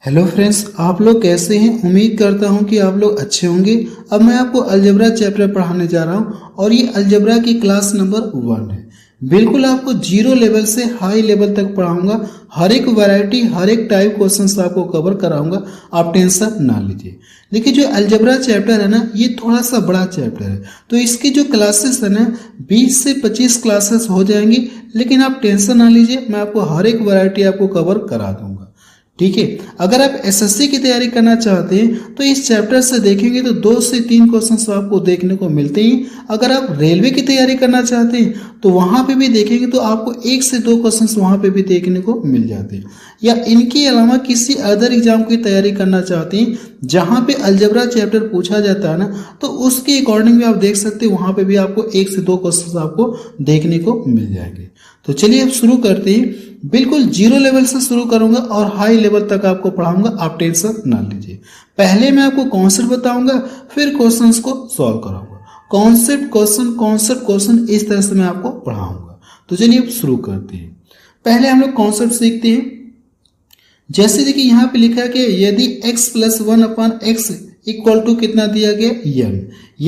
Hello friends, आप लोग कैसे हैं। उम्मीद करता हूं कि आप लोग अच्छे होंगे। अब मैं आपको अलजेब्रा चैप्टर पढ़ाने जा रहा हूं और ये अलजेब्रा की क्लास नंबर 1 है। बिल्कुल आपको जीरो लेवल से हाई लेवल तक पढ़ाऊंगा। हर एक वैरायटी, हर एक टाइप क्वेश्चंस आपको कवर कराऊंगा। आप टेंशन ना लीजिए। देखिए, जो अलजेब्रा चैप्टर है ना, ये थोड़ा सा बड़ा चैप्टर है, तो इसकी जो क्लासेस है ना 20 से 25 क्लासेस हो जाएंगी। लेकिन आप टेंशन ना लीजिए, मैं आपको हर एक वैरायटी आपको कवर करा दूंगा। ठीक है। अगर आप एसएससी की तैयारी करना चाहते हैं तो इस चैप्टर से देखेंगे तो 2 से 3 क्वेश्चंस आपको देखने को मिलते हैं। अगर आप रेलवे की तैयारी करना चाहते हैं तो वहां पे भी देखेंगे तो आपको 1 से 2 क्वेश्चंस वहां पे भी देखने को मिल जाते हैं। या इनके अलावा किसी अदर एग्जाम की तैयारी करना चाहते हैं जहां पे अलजेब्रा चैप्टर पूछा जाता है ना, तो उसके अकॉर्डिंग भी आप देख सकते हैं। वहां पे भी आपको 1 से 2 क्वेश्चंस आपको देखने को मिल जाएंगे। तो चलिए अब शुरू करते हैं। बिल्कुल जीरो लेवल से शुरू करूंगा और हाई लेवल तक आपको पढ़ाऊंगा। आप टेंशन ना लीजिए। पहले मैं आपको कॉन्सेप्ट बताऊंगा, फिर क्वेश्चंस को सॉल्व कराऊंगा। कॉन्सेप्ट क्वेश्चन इस तरह से मैं आपको पढ़ाऊंगा। तो चलिए अब शुरू करते हैं। पहले हम लोग कॉन्सेप्ट सीखते हैं। जैसे देखिए यहाँ पे लिखा है कि यदि x plus 1/x equal to कितना दिया गया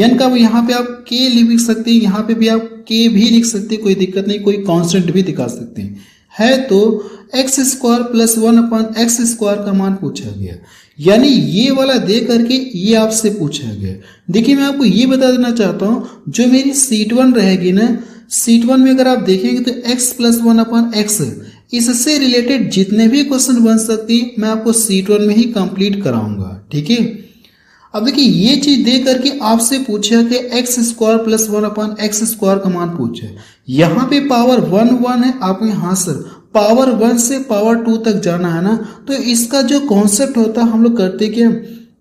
n का यहाँ पे आप k लिख सकते हैं, यहाँ पे भी आप k भी लिख सकते हैं, कोई दिक्कत नहीं, कोई कांस्टेंट भी दिखा सकते हैं। है तो x² प्लस 1/x² का मान पूछा गया, यानी ये वाला दे करके ये आपसे पूछा गया। देखिए मैं आपको ये बता देना चाहता हूँ, जो मेरी सीट 1 रहेगी ना, सीट 1 में अगर आप देखेंगे तो x प्लस 1/x इससे रिलेटेड जितने भी क्वेश्चन बन सकती है मैं आपको सीट 1 में ही कंप्लीट कराऊंगा। ठीक है। अब देखिए ये चीज दे करके आपसे पूछा कि x² प्लस 1/x² का मान पूछा है। यहाँ पे पावर 1 है, आप हाँ सर पावर 1 से पावर 2 तक जाना है ना, तो इसका जो कॉन्सेप्ट होता है हम लोग करते क्या,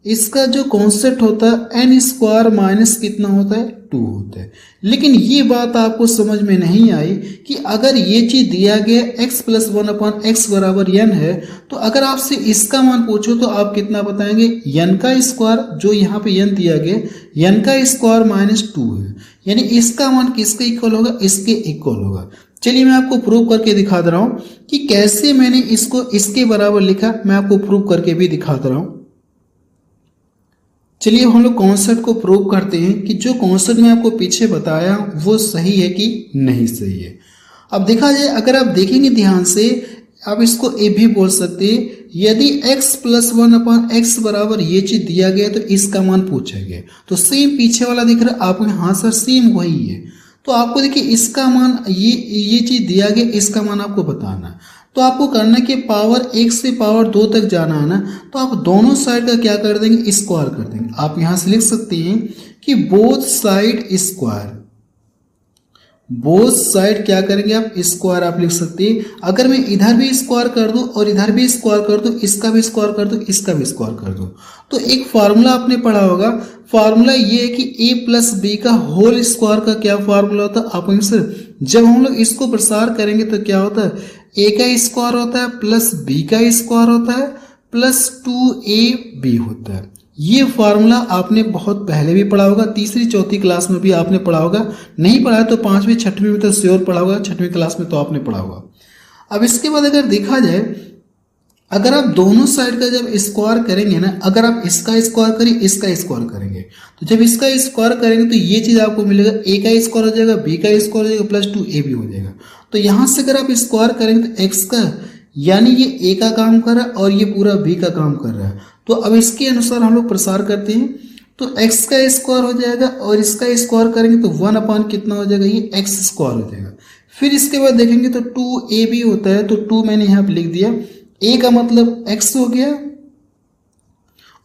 इसका जो कॉन्सेप्ट होता है n² माइनस कितना होता है 2 होता है। लेकिन ये बात आपको समझ में नहीं आई कि अगर ये चीज दिया गया x प्लस 1/x बराबर n है, तो अगर आपसे इसका मान पूछो तो आप कितना बताएंगे, n का स्क्वायर, जो यहाँ पे n दिया गया n का स्क्वायर माइनस 2 है, यानी इसका मान किसके इक्वल होगा, इसके इक्वल होगा। चलिए मैं आपको प्रूव करके दिखा दे रहा हूं कि कैसे मैंने इसको इसके बराबर लिखा, मैं आपको प्रूव करके भी दिखा दे रहा हूं। चलिए हम लोग कॉन्सेप्ट को प्रूव करते हैं कि जो कॉन्सेप्ट मैं आपको पीछे बताया वो सही है कि नहीं सही है। अब देखा जाए, अगर आप देखेंगे ध्यान से, आप इसको ए भी बोल सकते हैं। यदि x प्लस 1/x बराबर ये चीज दिया गया तो इसका मान पूछा गया, तो सेम पीछे वाला दिख रहा है आपको, हाँ सर सेम वही है। तो आपको देखिए इसका मान, ये चीज दिया गया, इसका मान आपको बताना है। तो आपको करना है कि पावर 1 से पावर 2 तक जाना है ना, तो आप दोनों साइड का क्या कर देंगे, स्क्वायर कर देंगे। आप यहां से लिख सकते हैं कि both side square, both side क्या करेंगे आप, स्क्वायर आप लिख सकते हैं। अगर मैं इधर भी स्क्वायर कर दूं और इधर भी स्क्वायर कर दूं, इसका भी स्क्वायर कर दूं, इसका भी स्क्वायर कर दूं, तो एक फार्मूला आपने पढ़ा होगा। फार्मूला ये है कि a प्लस बी का होल स्क्वायर का क्या फार्मूला होता है, आप सर जब हम लोग इसको प्रसार करेंगे तो क्या होता है, a का स्क्वायर होता है प्लस b का स्क्वायर होता है प्लस 2ab होता है। ये फार्मूला आपने बहुत पहले भी पढ़ा होगा, तीसरी चौथी क्लास में भी आपने पढ़ा होगा। नहीं पढ़ा है तो 5वीं 6वीं में तो श्योर पढ़ा होगा, 6वीं क्लास में तो आपने पढ़ा होगा। अब इसके बाद अगर देखा जाए, अगर आप दोनों साइड का जब स्क्वायर करेंगे ना, अगर आप इसका स्क्वायर करें, इसका स्क्वायर करेंगे, तो जब इसका स्क्वायर करेंगे तो ये चीज आपको मिलेगा, a का स्क्वायर हो जाएगा, b का स्क्वायर हो जाएगा प्लस 2ab हो जाएगा। तो यहां से अगर आप स्क्वायर करेंगे तो x का, यानी ये a का काम कर रहा है और ये पूरा b का काम कर रहा है। तो अब इसके अनुसार हम लोग प्रसार करते हैं, तो x का स्क्वायर हो जाएगा और इसका स्क्वायर करेंगे तो 1 कितना हो जाएगा, ये x स्क्वायर हो जाएगा। फिर इसके बाद देखेंगे तो 2ab होता है, तो 2 मैंने यहाँ पे लिख दिया। a का मतलब x हो गया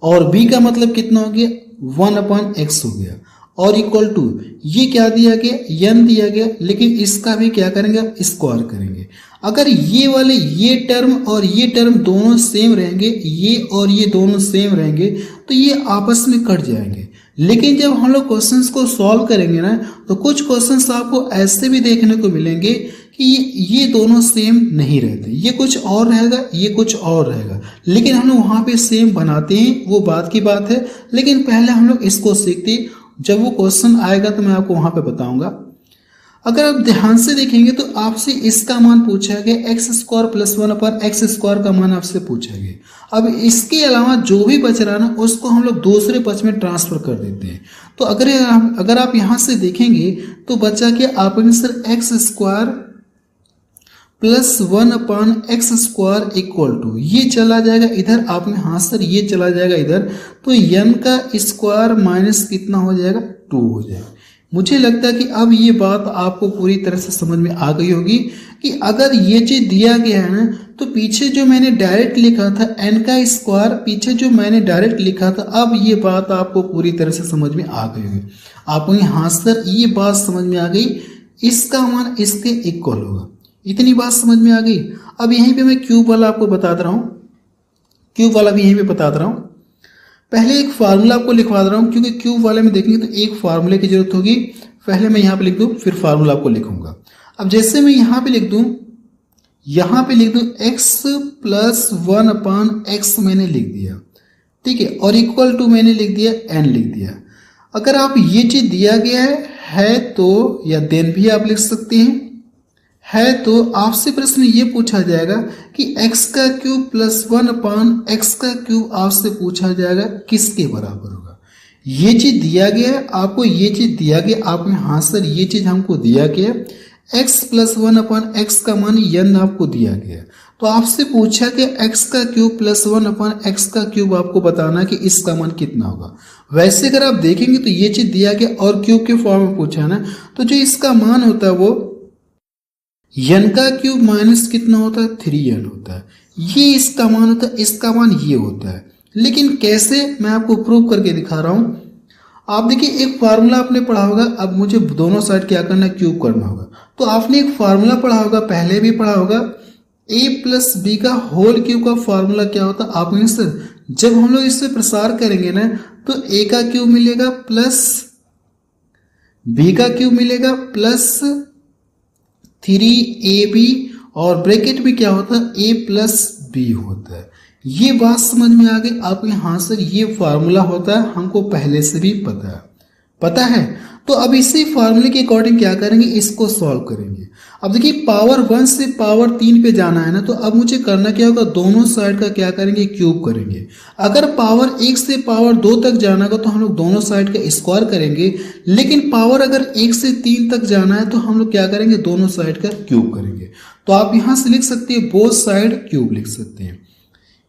और b का मतलब कितना हो गया, 1/x हो गया, और इक्वल टू ये क्या दिया गया, n दिया गया, लेकिन इसका भी क्या करेंगे, स्क्वायर करेंगे। अगर ये वाले ये टर्म और ये टर्म दोनों सेम रहेंगे, ये और ये दोनों सेम रहेंगे, तो ये आपस में कट जाएंगे। लेकिन जब हम लोग क्वेश्चंस को सॉल्व करेंगे ना, तो कुछ क्वेश्चंस आपको ऐसे भी देखने को मिलेंगे कि ये दोनों सेम नहीं रहते, ये कुछ और रहेगा, ये कुछ और रहेगा, लेकिन हम लोग वहां पे सेम बनाते हैं, वो बात की बात है। लेकिन पहले हम लोग इसको सीखते, जब वो क्वेश्चन आएगा तो मैं आपको वहां पे बताऊंगा। अगर आप ध्यान से देखेंगे तो आपसे इसका मान पूछा गया, एक्स स्क्वायर प्लस 1/x² का मान आपसे पूछा गया। अब इसके अलावा जो भी बच रहा ना उसको हम लोग दूसरे पक्ष में ट्रांसफर कर देते हैं। तो अगर आप यहाँ से देखेंगे तो बचा क्या, आप answer x² plus 1/x² equal to, ये चला जाएगा इधर, आपने हाँ सर ये चला जाएगा इधर, तो n का स्क्वायर माइनस कितना हो जाएगा, 2 हो जाएगा। मुझे लगता है कि अब ये बात आपको पूरी तरह से समझ में आ गई होगी कि अगर ये चीज दिया गया है ना तो पीछे जो मैंने डायरेक्ट लिखा था n का स्क्वायर, पीछे जो मैंने डायरेक्ट लिखा था, अब ये बात आपको पूरी तरह से समझ में आ गई होगी। आपको हाँ सर ये बात समझ में आ गई, इसका मान इसके इक्वल होगा, इतनी बात समझ में आ गई। अब यहीं पे मैं क्यूब वाला आपको बता दे रहा हूँ, क्यूब वाला भी यहीं पे बता दे रहा हूँ। पहले एक फार्मूला आपको लिखवा दे रहा हूँ क्योंकि क्यूब वाले में देखेंगे तो एक फार्मूले की जरूरत होगी। पहले मैं यहाँ पे लिख दूँ फिर फार्मूला आपको लिखूंगा। अब जैसे मैं यहाँ पे लिख दूँ x प्लस 1/x मैंने लिख दिया, ठीक है, और इक्वल टू मैंने लिख दिया n लिख दिया। अगर आप ये चीज दिया गया है तो या देन भी आप लिख सकते है तो आपसे प्रश्न ये पूछा जाएगा कि x का क्यूब प्लस 1/x का क्यूब आपसे पूछा जाएगा किसके बराबर होगा। ये चीज दिया गया है आपको, ये चीज दिया गया आपने, हाँ सर ये चीज हमको दिया गया, x प्लस 1/x का मान n आपको दिया गया, तो आपसे पूछा कि x का क्यूब प्लस 1/x का क्यूब आपको बताना कि इसका मान कितना होगा। वैसे अगर आप देखेंगे तो ये चीज दिया गया और क्यूब के फॉर्म में पूछा है ना, तो जो इसका मान होता है वो n का क्यूब माइनस कितना होता है, 3n होता है। ये इसका मान होता है, इसका मान ये होता है। लेकिन कैसे, मैं आपको प्रूव करके दिखा रहा हूं। आप देखिए एक फार्मूला आपने पढ़ा होगा, अब मुझे दोनों साइड क्या करना है, क्यूब करना होगा। तो आपने एक फार्मूला पढ़ा होगा, पहले भी पढ़ा होगा, a प्लस बी का होल क्यूब का फार्मूला क्या होता है। आप सर जब हम लोग इससे प्रसार करेंगे ना तो a का क्यूब मिलेगा प्लस b का क्यूब मिलेगा प्लस 3ab और ब्रैकेट में क्या होता है, a प्लस बी होता है। ये बात समझ में आ गई आपके, हाँ सर ये फार्मूला होता है, हमको पहले से भी पता है। तो अब इसी फार्मूले के अकॉर्डिंग क्या करेंगे, इसको सॉल्व करेंगे। अब देखिए पावर 1 से पावर 3 पे जाना है ना, तो अब मुझे करना क्या होगा, दोनों साइड का क्या करेंगे, क्यूब करेंगे। अगर पावर 1 से पावर 2 तक जाना होगा तो हम लोग दोनों साइड का स्क्वायर करेंगे। लेकिन पावर अगर 1 से 3 तक जाना है तो हम लोग क्या करेंगे, दोनों साइड का क्यूब करेंगे। तो आप यहां से लिख सकते हैं बोथ साइड क्यूब लिख सकते हैं,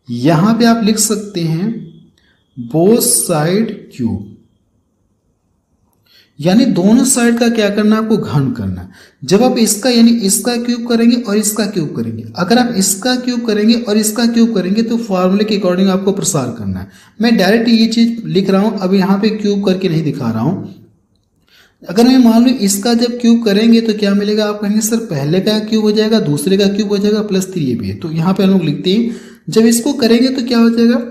यहां पे आप लिख सकते हैं बोथ साइड क्यूब, यानी दोनों साइड का क्या करना है, आपको घन करना है। जब आप इसका यानी इसका क्यूब करेंगे और इसका क्यूब करेंगे, अगर आप इसका क्यूब करेंगे और इसका क्यूब करेंगे तो फार्मूले के अकॉर्डिंग आपको प्रसार करना है। मैं डायरेक्ट ये चीज लिख रहा हूं, अब यहाँ पे क्यूब करके नहीं दिखा रहा हूं। अगर मैं मान लूँ इसका जब क्यूब करेंगे तो क्या मिलेगा, आप कहेंगे सर पहले का क्यूब हो जाएगा, दूसरे का क्यूब हो जाएगा, प्लस 3 ये भी है। तो यहाँ पे हम लोग लिखते हैं जब इसको करेंगे तो क्या हो जाएगा,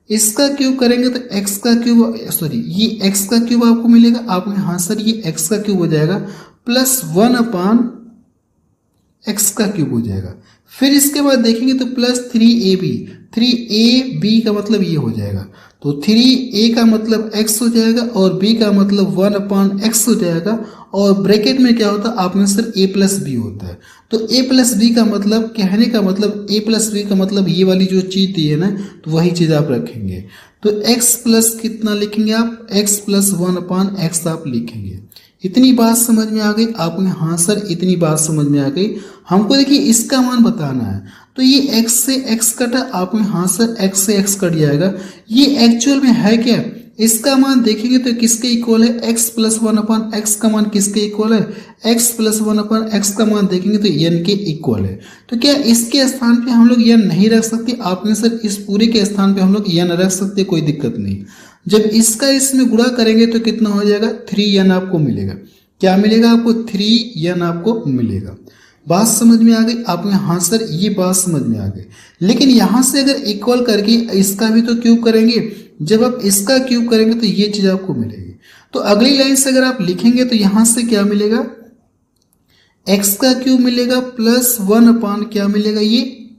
इसका क्यूब करेंगे तो x का क्यूब, सॉरी ये x का क्यूब आपको मिलेगा। आप हाँ सर ये x का क्यूब हो जाएगा प्लस 1/x का क्यूब हो जाएगा। फिर इसके बाद देखेंगे तो प्लस 3ab, 3ab का मतलब ये हो जाएगा, तो 3a का मतलब x हो जाएगा और b का मतलब 1/x हो जाएगा। और ब्रैकेट में क्या होता है, आपने सर a प्लस बी होता है। तो a प्लस बी का मतलब, कहने का मतलब a प्लस बी का मतलब ये वाली जो चीज दी है ना, तो वही चीज आप रखेंगे। तो x प्लस कितना लिखेंगे आप, x प्लस 1/x आप लिखेंगे। इतनी बात समझ में आ गई आपने, हाँ सर इतनी बात समझ में आ गई। हमको देखिए इसका मान बताना है, तो ये x से x कटा, आपने हाँ सर x से x कट जाएगा। ये एक्चुअल में है क्या, इसका मान देखेंगे तो किसके इक्वल है, x प्लस 1/x का मान किसके इक्वल है, x प्लस 1/x का मान देखेंगे तो n के इक्वल है। तो क्या इसके स्थान पे हम लोग n नहीं रख सकते, आपने सर इस पूरे के स्थान पे हम लोग n रख सकते, कोई दिक्कत नहीं। जब इसका इसमें गुणा करेंगे तो कितना हो जाएगा, 3n आपको मिलेगा। क्या मिलेगा आपको, 3n आपको मिलेगा। बात समझ में आ गई आपने, हाँ सर ये बात समझ में आ गई। लेकिन यहां से अगर इक्वल करके इसका भी तो क्यूब करेंगे, जब आप इसका क्यूब करेंगे तो ये चीज आपको मिलेगी। तो अगली लाइन से अगर आप लिखेंगे तो यहां से क्या मिलेगा, x का क्यूब मिलेगा प्लस 1 क्या मिलेगा, ये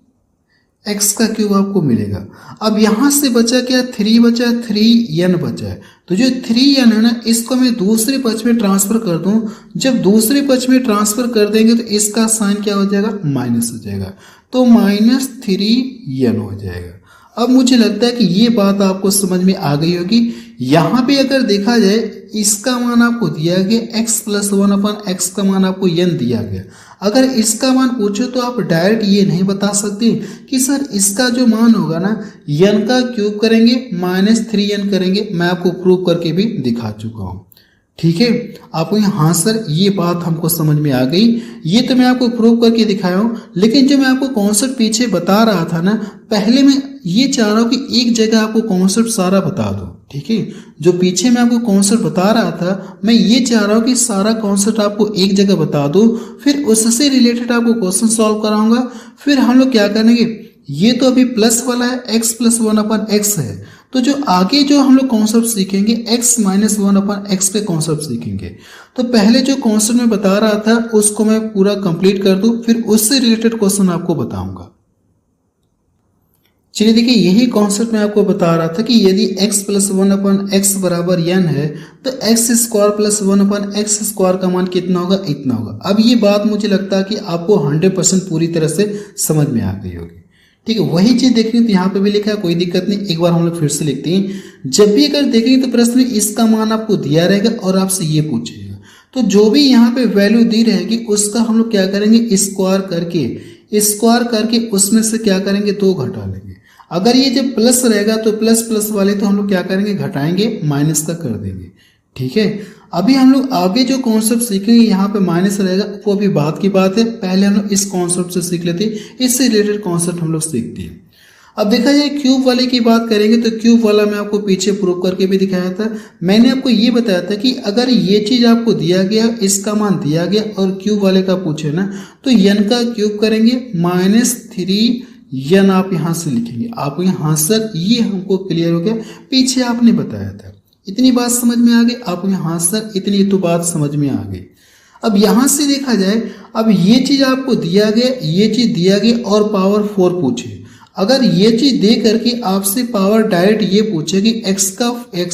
एक्स का क्यूब आपको मिलेगा। अब यहां से बचा क्या, 3 बचा, 3n बचा है। तो जो 3n है ना, इसको मैं दूसरे पक्ष में ट्रांसफर कर दूं। जब दूसरे पक्ष में ट्रांसफर कर देंगे तो इसका साइन क्या हो जाएगा, माइनस हो जाएगा। तो -3n हो जाएगा। अब मुझे लगता है कि ये बात आपको समझ में आ गई होगी। यहाँ पे अगर देखा जाए, इसका मान आपको दिया गया x+1/x का मान आपको n दिया गया। अगर इसका मान पूछो तो आप डायरेक्ट ये नहीं बता सकते कि सर इसका जो मान होगा ना, n का क्यूब करेंगे -3n करेंगे। मैं आपको प्रूव करके भी दिखा चुका हूँ। ठीक है, आपको हाँ सर ये बात हमको समझ में आ गई। ये तो मैं आपको प्रूव करके दिखाया हूँ, लेकिन जो मैं आपको कॉन्सेप्ट पीछे बता रहा था ना, पहले मैं ये चाह रहा हूँ कि एक जगह आपको कॉन्सेप्ट सारा बता दो। ठीक है, जो पीछे मैं आपको कॉन्सेप्ट बता रहा था, मैं ये चाह रहा हूँ कि सारा कॉन्सेप्ट आपको एक जगह बता दो, फिर उससे रिलेटेड आपको क्वेश्चन सॉल्व कराऊंगा। फिर हम लोग क्या करेंगे, ये तो अभी प्लस वाला है, x+1/x है, तो जो आगे जो हम लोग कॉन्सेप्ट सीखेंगे x-1/x पे कॉन्सेप्ट सीखेंगे। तो पहले जो कॉन्सेप्ट मैं बता रहा था उसको मैं पूरा कंप्लीट कर दूं, फिर उससे रिलेटेड क्वेश्चन आपको बताऊंगा। चलिए देखिए, यही कॉन्सेप्ट मैं आपको बता रहा था कि यदि x+1/x बराबर n है तो x² + 1/x² का मान कितना होगा, इतना होगा। अब ये बात मुझे लगता है कि आपको 100% पूरी तरह से समझ में आ गई होगी। ठीक है, वही चीज देखनी तो यहाँ पे भी लिखा है, कोई दिक्कत नहीं। एक बार हम लोग फिर से लिखते हैं। जब भी अगर देखेंगे तो प्रश्न में इसका मान आपको दिया रहेगा और आपसे ये पूछेगा, तो जो भी यहाँ पे वैल्यू दी रहेगी उसका हम लोग क्या करेंगे, स्क्वायर करके उसमें से क्या करेंगे, 2 घटा लेंगे। अगर ये जब प्लस रहेगा तो प्लस प्लस वाले तो हम लोग क्या करेंगे, घटाएंगे, माइनस का कर देंगे। ठीक है, अभी हम लोग आगे जो कॉन्सेप्ट सीखेंगे यहाँ पे माइनस रहेगा, वो अभी बात की बात है। पहले हम लोग इस कॉन्सेप्ट से सीख लेते हैं, इससे रिलेटेड कॉन्सेप्ट हम लोग सीखते हैं। अब देखा जाए क्यूब वाले की बात करेंगे तो क्यूब वाला मैं आपको पीछे प्रूव करके भी दिखाया था। मैंने आपको ये बताया था कि अगर ये चीज आपको दिया गया, इसका मान दिया गया और क्यूब वाले का पूछे ना, तो n का क्यूब करेंगे -3n आप यहाँ से लिखेंगे। आप यहाँ सर ये हमको क्लियर हो गया, पीछे आपने बताया था। इतनी बात समझ में आ गई आप यहाँ सर, इतनी तो बात समझ में आ गई। अब यहाँ से देखा जाए, अब ये चीज आपको दिया गया, ये चीज दिया गया और पावर 4 पूछे। अगर ये चीज दे करके आपसे पावर डायरेक्ट ये पूछे कि x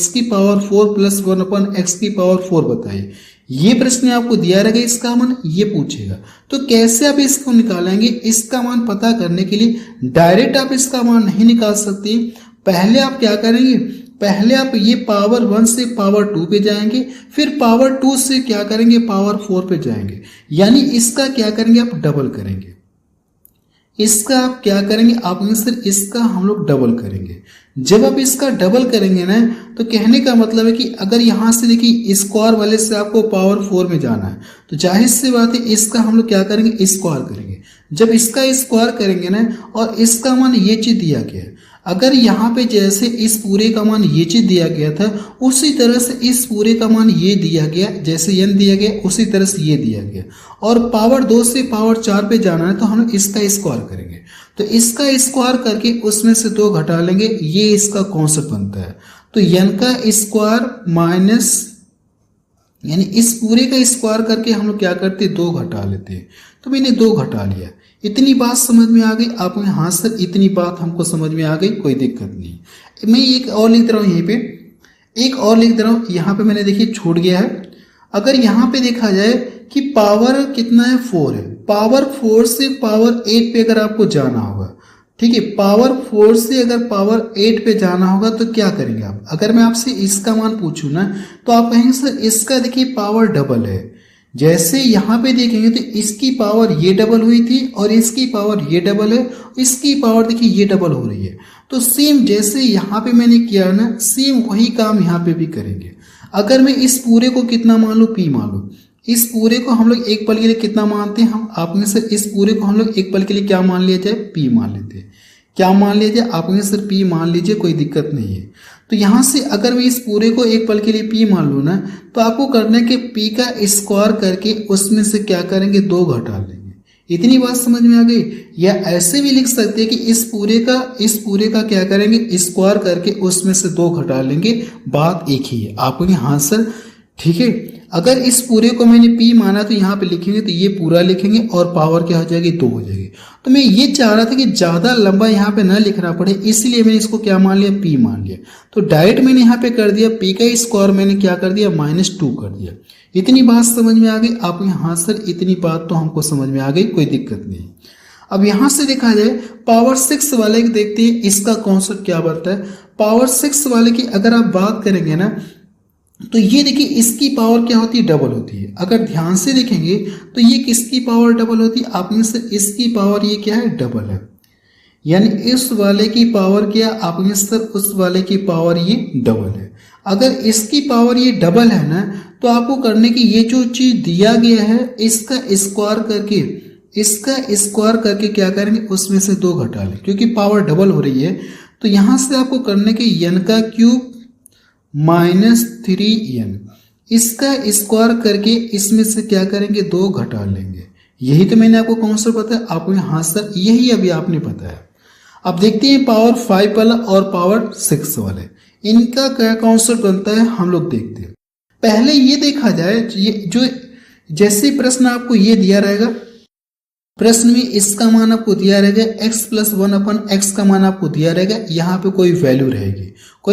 की पावर 4 + 1/x की पावर 4 बताइए, ये प्रश्न आपको दिया रहेगा, इसका मान ये पूछेगा। तो कैसे आप इसको निकालेंगे, इसका मान पता करने के लिए डायरेक्ट आप इसका मान नहीं निकाल सकते। पहले आप क्या करेंगे, पहले आप ये पावर 1 से पावर 2 पे जाएंगे, फिर पावर 2 से क्या करेंगे, पावर 4 पे जाएंगे। यानी इसका क्या करेंगे, आप डबल करेंगे। इसका आप क्या करेंगे, आप सिर्फ इसका हम लोग डबल करेंगे। जब आप इसका डबल करेंगे ना, तो कहने का मतलब है कि अगर यहाँ से देखिए स्क्वायर वाले से आपको पावर 4 में जाना है, तो जाहिर सी बात है इसका हम लोग क्या करेंगे, स्क्वायर करेंगे। जब इसका स्क्वायर करेंगे ना, और इसका मान ये चीज दिया गया है, अगर यहाँ पे जैसे इस पूरे का मान ये चीज दिया गया था, उसी तरह से इस पूरे का मान ये दिया गया, जैसे n दिया गया उसी तरह से ये दिया गया, और पावर 2 से पावर 4 पे जाना है तो हम इसका स्क्वायर करेंगे। तो इसका स्क्वायर करके उसमें से 2 घटा लेंगे, ये इसका कॉन्सेप्ट बनता है। तो n का स्क्वायर माइनस, यानी इस पूरे का स्क्वायर करके हम लोग क्या करते हैं, 2 घटा लेते हैं। तो मैंने 2 घटा लिया। इतनी बात समझ में आ गई आप में, हाँ सर इतनी बात हमको समझ में आ गई, कोई दिक्कत नहीं। मैं एक और लिख रहा हूँ, यहीं पे एक और लिख रहा हूँ। यहाँ पे मैंने देखिए छूट गया है। अगर यहाँ पे देखा जाए कि पावर कितना है, 4 है, पावर 4 से पावर 8 पे अगर आपको जाना होगा, ठीक है, पावर 4 से अगर पावर 8 पे जाना होगा तो क्या करेंगे आप। अगर मैं आपसे इसका मान पूछूं ना, तो आप कहेंगे सर इसका देखिए पावर डबल है। जैसे यहाँ पे देखेंगे तो इसकी पावर ये डबल हुई थी और इसकी पावर ये डबल है, इसकी पावर देखिए ये डबल हो रही है। तो सेम जैसे यहाँ पे मैंने किया ना, सेम वही काम यहाँ पे भी करेंगे। अगर मैं इस पूरे को कितना मान लूँ, p मान लूँ, इस पूरे को हम लोग एक पल के लिए कितना मानते हैं, हम आप में से इस पूरे को हम लोग एक पल के लिए क्या मान लिया जाए, p मान लेते हैं। क्या मान लिया जाए, आप में सिर्फ p मान लीजिए, कोई दिक्कत नहीं है। तो यहाँ से अगर मैं इस पूरे को एक पल के लिए p मान लूँ ना, तो आपको करना है कि p का स्क्वायर करके उसमें से क्या करेंगे, 2 घटा लेंगे। इतनी बात समझ में आ गई। या ऐसे भी लिख सकते हैं कि इस पूरे का क्या करेंगे, स्क्वायर करके उसमें से 2 घटा लेंगे, बात एक ही है। आप कहेंगे हाँ सर ठीक है। अगर इस पूरे को मैंने p माना तो यहाँ पे लिखेंगे तो ये पूरा लिखेंगे और पावर क्या हो जाएगी 2 हो जाएगी। तो मैं ये चाह रहा था कि ज़्यादा लंबा यहाँ पे ना लिखना पड़े, इसलिए मैंने इसको क्या मान लिया p मान लिया। तो डायरेक्ट मैंने यहाँ पे कर दिया p का स्क्वायर मैंने क्या कर दिया -2 कर दिया। इतनी बात समझ में आ गई आप? यहाँ सर इतनी बात तो हमको समझ में आ गई, कोई दिक्कत नहीं। अब यहाँ से देखा जाए पावर 6 वाले की देखते हैं इसका कॉन्सेप्ट क्या बनता है। पावर 6 वाले की अगर आप बात करेंगे ना तो ये देखिए इसकी पावर क्या होती है, डबल होती है। अगर ध्यान से देखेंगे तो ये किसकी पावर डबल होती है, आप में से इसकी पावर ये क्या है, डबल है। यानी इस वाले की पावर क्या, आप में से उस वाले की पावर ये डबल है। अगर इसकी पावर ये डबल है ना तो आपको करने की ये जो चीज दिया गया है इसका स्क्वायर करके क्या करेंगे, उसमें से 2 घटा लें, क्योंकि पावर डबल हो रही है। तो यहां से आपको करने के n का क्यूब -3n, इसका स्क्वायर करके इसमें से क्या करेंगे 2 घटा लेंगे। यही तो मैंने आपको कॉन्सेप्ट बताया, आपको हाँ सर यही अभी आपने बताया। अब देखते हैं पावर 5 वाला और पावर 6 वाले, इनका क्या कॉन्सेप्ट बनता है हम लोग देखते हैं। पहले ये देखा जाए ये जो जैसे प्रश्न आपको ये दिया रहेगा, प्रश्न में इसका मान आपको दिया रहेगा x + 1/x का मान आपको दिया रहेगा, यहाँ पे कोई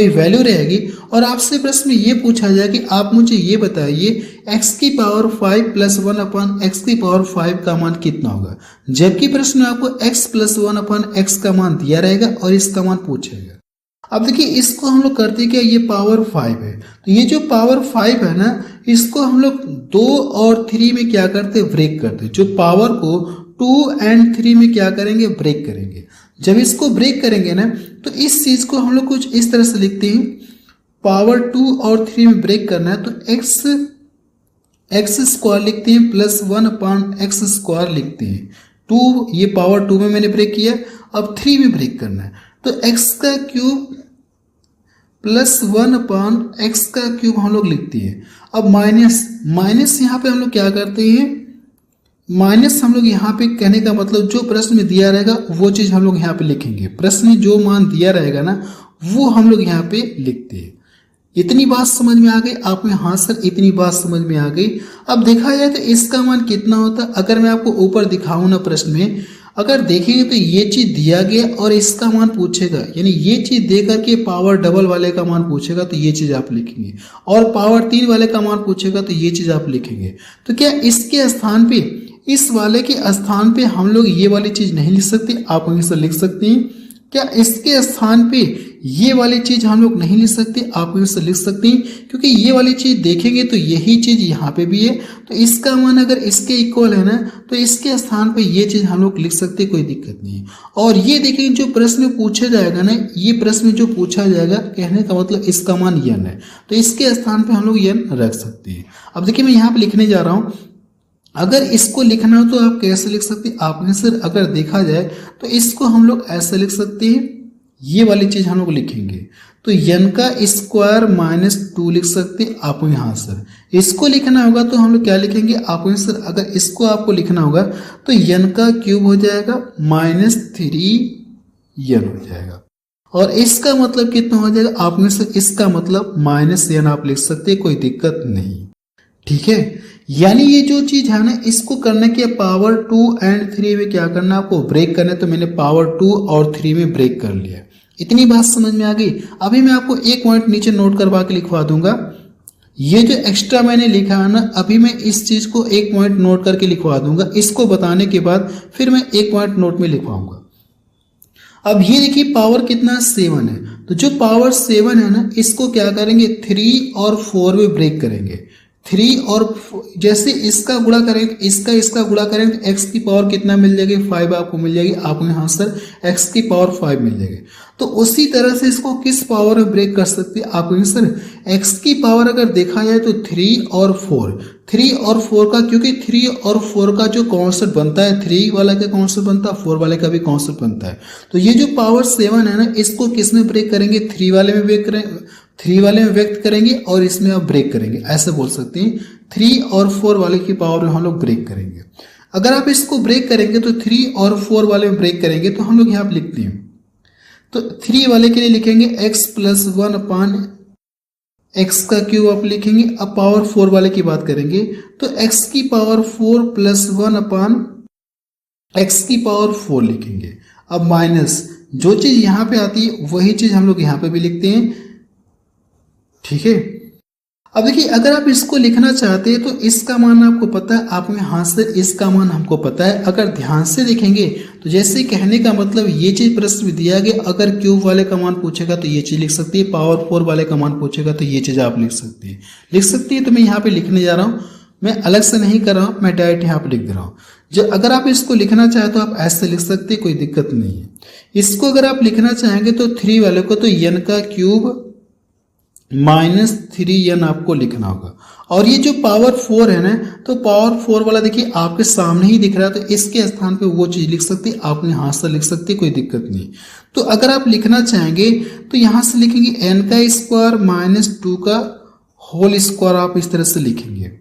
वैल्यू रहेगी और आपसे प्रश्न में ये पूछा जाए कि आप मुझे ये बताइए x की पावर 5 + 1/x की पावर 5 का मान कितना होगा। जबकि प्रश्न में आपको x + 1/x का मान दिया रहेगा और इसका मान पूछेगा। अब देखिए इसको हम लोग करते क्या, ये पावर 5 है तो ये जो पावर 5 है ना इसको हम लोग 2 और 3 में क्या करते, ब्रेक करते। जो पावर को 2 और 3 में क्या करेंगे, ब्रेक करेंगे। जब इसको ब्रेक करेंगे ना तो इस चीज को हम लोग कुछ इस तरह से लिखते हैं, पावर 2 और 3 में ब्रेक करना है तो x स्क्वायर लिखते हैं प्लस 1/x² लिखते हैं। 2 ये पावर 2 में मैंने ब्रेक किया, अब 3 में ब्रेक करना है तो x का क्यूब प्लस 1/x³ हम लोग लिखते हैं। अब माइनस यहाँ पे हम लोग क्या करते हैं, माइनस हम लोग यहाँ पे कहने का मतलब जो प्रश्न में दिया रहेगा वो चीज हम लोग यहाँ पे लिखेंगे। प्रश्न में जो मान दिया रहेगा ना वो हम लोग यहाँ पे लिखते हैं। इतनी बात समझ में आ गई आप में? हाँ सर इतनी बात समझ में आ गई। अब देखा जाए तो इसका मान कितना होता है, अगर मैं आपको ऊपर दिखाऊं ना प्रश्न में, अगर देखेंगे तो ये चीज दिया गया और इसका मान पूछेगा, यानी ये चीज दे करके पावर डबल वाले का मान पूछेगा तो ये चीज आप लिखेंगे, और पावर 3 वाले का मान पूछेगा तो ये चीज आप लिखेंगे। तो क्या इसके स्थान पे, इस वाले के स्थान पे हम लोग ये वाली चीज नहीं लिख सकते, आप वहीं से लिख सकते हैं। क्या इसके स्थान पे ये वाली चीज हम लोग नहीं लिख सकते, आप वहीं से लिख सकते हैं, क्योंकि ये वाली चीज देखेंगे तो यही चीज यहाँ पे भी है। तो इसका मान अगर इसके इक्वल है ना तो इसके स्थान पे ये चीज हम लोग लिख सकते हैं, कोई दिक्कत नहीं है। और ये देखेंगे जो प्रश्न पूछा जाएगा ना, ये प्रश्न जो पूछा जाएगा कहने का मतलब इसका मान n है तो इसके स्थान पे हम लोग n रख सकते हैं। अब देखिए मैं यहाँ पे लिखने जा रहा हूँ, अगर इसको लिखना हो तो आप कैसे लिख सकते हैं, आपने सर अगर देखा जाए तो इसको हम लोग ऐसे लिख सकते हैं, ये वाली चीज हम लोग लिखेंगे तो n का स्क्वायर -2 लिख सकते हैं। आप यहाँ सर इसको लिखना होगा तो हम लोग क्या लिखेंगे, आप सर अगर इसको आपको लिखना होगा तो n का क्यूब हो जाएगा -3n हो जाएगा, और इसका मतलब कितना हो जाएगा, आपने सर इसका मतलब -n आप लिख सकते हैं, कोई दिक्कत नहीं। ठीक है, यानी ये जो चीज है ना इसको करने के पावर 2 और 3 में क्या करना, आपको ब्रेक करना है। तो मैंने पावर 2 और 3 में ब्रेक कर लिया। इतनी बात समझ में आ गई। अभी मैं आपको एक पॉइंट नीचे नोट करवा के लिखवा दूंगा, ये जो एक्स्ट्रा मैंने लिखा है ना अभी मैं इस चीज को एक पॉइंट नोट करके लिखवा दूंगा। इसको बताने के बाद फिर मैं एक पॉइंट नोट में लिखवाऊंगा। अब ये देखिए पावर कितना 7 है, तो जो पावर 7 है ना इसको क्या करेंगे 3 और 4 में ब्रेक करेंगे। 3 और जैसे इसका गुणा करेंगे, इसका गुणा करेंगे तो x की पावर कितना मिल जाएगी, 5 आपको मिल जाएगी। आपको यहाँ सर x की पावर 5 मिल जाएगी। तो उसी तरह से इसको किस पावर में ब्रेक कर सकते हैं, आपको सर x की पावर अगर देखा जाए तो 3 और 4 का, क्योंकि 3 और 4 का जो कॉन्सेप्ट बनता है, 3 वाला का कॉन्सेप्ट बनता है, 4 वाले का भी कॉन्सेप्ट बनता है। तो ये जो पावर 7 है ना इसको किस में ब्रेक करेंगे, 3 वाले में ब्रेक करेंगे, 3 वाले में व्यक्त करेंगे और इसमें आप ब्रेक करेंगे, ऐसे बोल सकते हैं। 3 और 4 वाले की पावर में हम लोग ब्रेक करेंगे। अगर आप इसको ब्रेक करेंगे तो 3 और 4 वाले में ब्रेक करेंगे तो हम लोग यहाँ पे लिखते हैं। तो 3 वाले के लिए लिखेंगे x + 1/x² x का क्यूब आप लिखेंगे। अब पावर 4 वाले की बात करेंगे तो x की पावर 4 प्लस 1 अपान x की पावर 4 लिखेंगे। अब माइनस जो चीज यहां पे आती है वही चीज हम लोग यहां पे भी लिखते हैं, ठीक है। अब देखिए अगर आप इसको लिखना चाहते हैं तो इसका मान आपको पता है, आप में हाथ से इसका मान हमको पता है। अगर ध्यान से देखेंगे तो जैसे कहने का मतलब ये चीज प्रश्न में दिया गया, अगर क्यूब वाले का मान पूछेगा तो ये चीज लिख सकती है, पावर 4 वाले का मान पूछेगा तो ये चीज आप लिख सकती है। तो मैं यहाँ पे लिखने जा रहा हूँ, मैं अलग से नहीं कर रहा हूँ, मैं डायरेक्ट यहाँ पे लिख दे रहा हूँ। जो अगर आप इसको लिखना चाहे तो आप ऐसे लिख सकते हैं, कोई दिक्कत नहीं है। इसको अगर आप लिखना चाहेंगे तो 3 वाले को तो n का क्यूब माइनस 3n आपको लिखना होगा। और ये जो पावर 4 है ना, तो पावर 4 वाला देखिए आपके सामने ही दिख रहा है, तो इसके स्थान पे वो चीज लिख सकती है, आपने हाथ से लिख सकती है, कोई दिक्कत नहीं। तो अगर आप लिखना चाहेंगे तो यहां से लिखेंगे n का स्क्वायर माइनस 2 का होल स्क्वायर, आप इस तरह से लिखेंगे,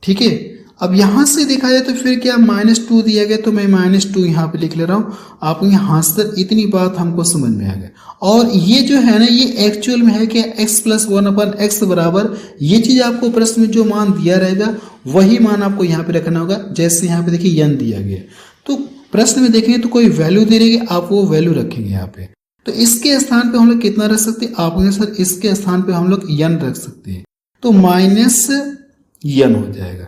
ठीक है। अब यहां से देखा जाए तो फिर क्या -2 दिया गया, तो मैं -2 यहाँ पे लिख ले रहा हूँ। आप यहाँ से इतनी बात हमको समझ में आ गया। और ये जो है ना, ये एक्चुअल में है कि x प्लस 1 अपन x बराबर, ये चीज आपको प्रश्न में जो मान दिया रहेगा वही मान आपको यहाँ पे रखना होगा। जैसे यहाँ पे देखिए n दिया गया, तो प्रश्न में देखेंगे तो कोई वैल्यू दे रहेगी, आप वो वैल्यू रखेंगे यहाँ पे। तो इसके स्थान पे हम लोग कितना रख सकते हैं, आप सर इसके स्थान पे हम लोग n रख सकते हैं, तो -n हो जाएगा,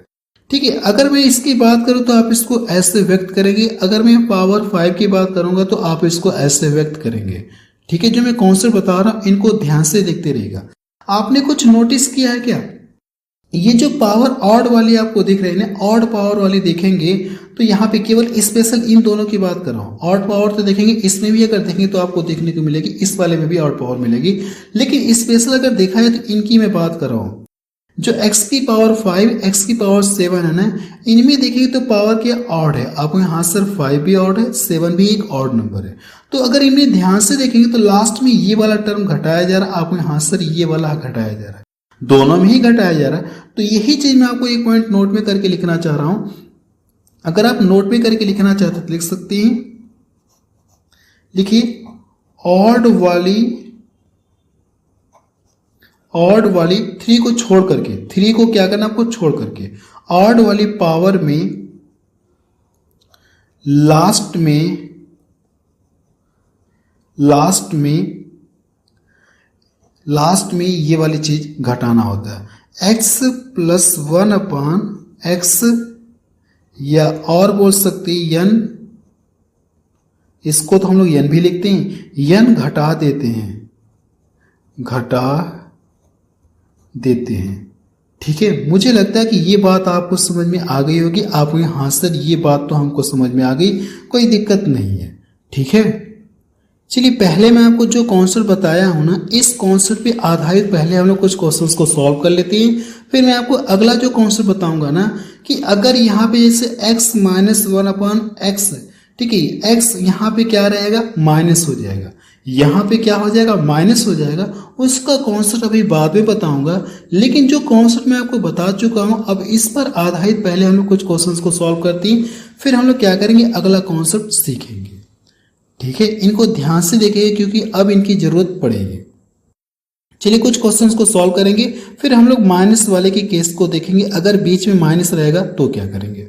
ठीक है। अगर मैं इसकी बात करूं तो आप इसको ऐसे व्यक्त करेंगे, अगर मैं पावर 5 की बात करूंगा तो आप इसको ऐसे व्यक्त करेंगे, ठीक है। जो मैं कॉन्सेप्ट बता रहा हूं इनको ध्यान से देखते रहिएगा। आपने कुछ नोटिस किया है क्या, ये जो पावर ऑड वाली आपको दिख रही है ना, ऑड पावर वाली देखेंगे तो यहाँ पे केवल स्पेशल इन दोनों की बात कर रहा हूँ। ऑड पावर तो देखेंगे, इसमें भी अगर देखेंगे तो आपको देखने को मिलेगी, इस वाले में भी ऑड पावर मिलेगी, लेकिन स्पेशल अगर देखा है तो इनकी मैं बात कर रहा हूँ। जो x की पावर 5, x की पावर 7 है ना, इनमें देखिए तो पावर क्या ऑड है, आपको यहाँ सर 5 भी ऑड है, 7 भी एक ऑड नंबर है। तो अगर इनमें ध्यान से देखेंगे तो लास्ट में ये वाला टर्म घटाया जा रहा है, आपको यहाँ सर ये वाला घटाया जा रहा है, दोनों में ही घटाया जा रहा है। तो यही चीज मैं आपको एक पॉइंट नोट में करके लिखना चाह रहा हूं। अगर आप नोट में करके लिखना चाहते तो लिख सकते हैं, लिखिए ऑड वाली 3 को छोड़ करके, 3 को क्या करना आपको छोड़ करके, ऑड वाली पावर में लास्ट में ये वाली चीज घटाना होता है। x प्लस 1 अपान x, या और बोल सकते हैं n, इसको तो हम लोग n भी लिखते हैं, n घटा देते हैं, ठीक है। मुझे लगता है कि ये बात आपको समझ में आ गई होगी, आपको हाँ सर ये बात तो हमको समझ में आ गई, कोई दिक्कत नहीं है, ठीक है। चलिए पहले मैं आपको जो कॉन्सेप्ट बताया हूं ना, इस कॉन्सेप्ट पे आधारित पहले हम लोग कुछ क्वेश्चंस को सॉल्व कर लेते हैं, फिर मैं आपको अगला जो कॉन्सेप्ट बताऊंगा ना, कि अगर यहाँ पे जैसे x माइनस 1 अपान एक्स, ठीक है, x यहाँ पे क्या रहेगा, माइनस हो जाएगा, यहाँ पे क्या हो जाएगा, माइनस हो जाएगा। उसका कॉन्सेप्ट अभी बाद में बताऊंगा, लेकिन जो कॉन्सेप्ट मैं आपको बता चुका हूं, अब इस पर आधारित पहले हम लोग कुछ क्वेश्चंस को सॉल्व करते हैं, फिर हम लोग क्या करेंगे, अगला कॉन्सेप्ट सीखेंगे, ठीक है। इनको ध्यान से देखिए क्योंकि अब इनकी जरूरत पड़ेगी। चलिए कुछ क्वेश्चंस को सॉल्व करेंगे, फिर हम लोग माइनस वाले के केस को देखेंगे, अगर बीच में माइनस रहेगा तो क्या करेंगे।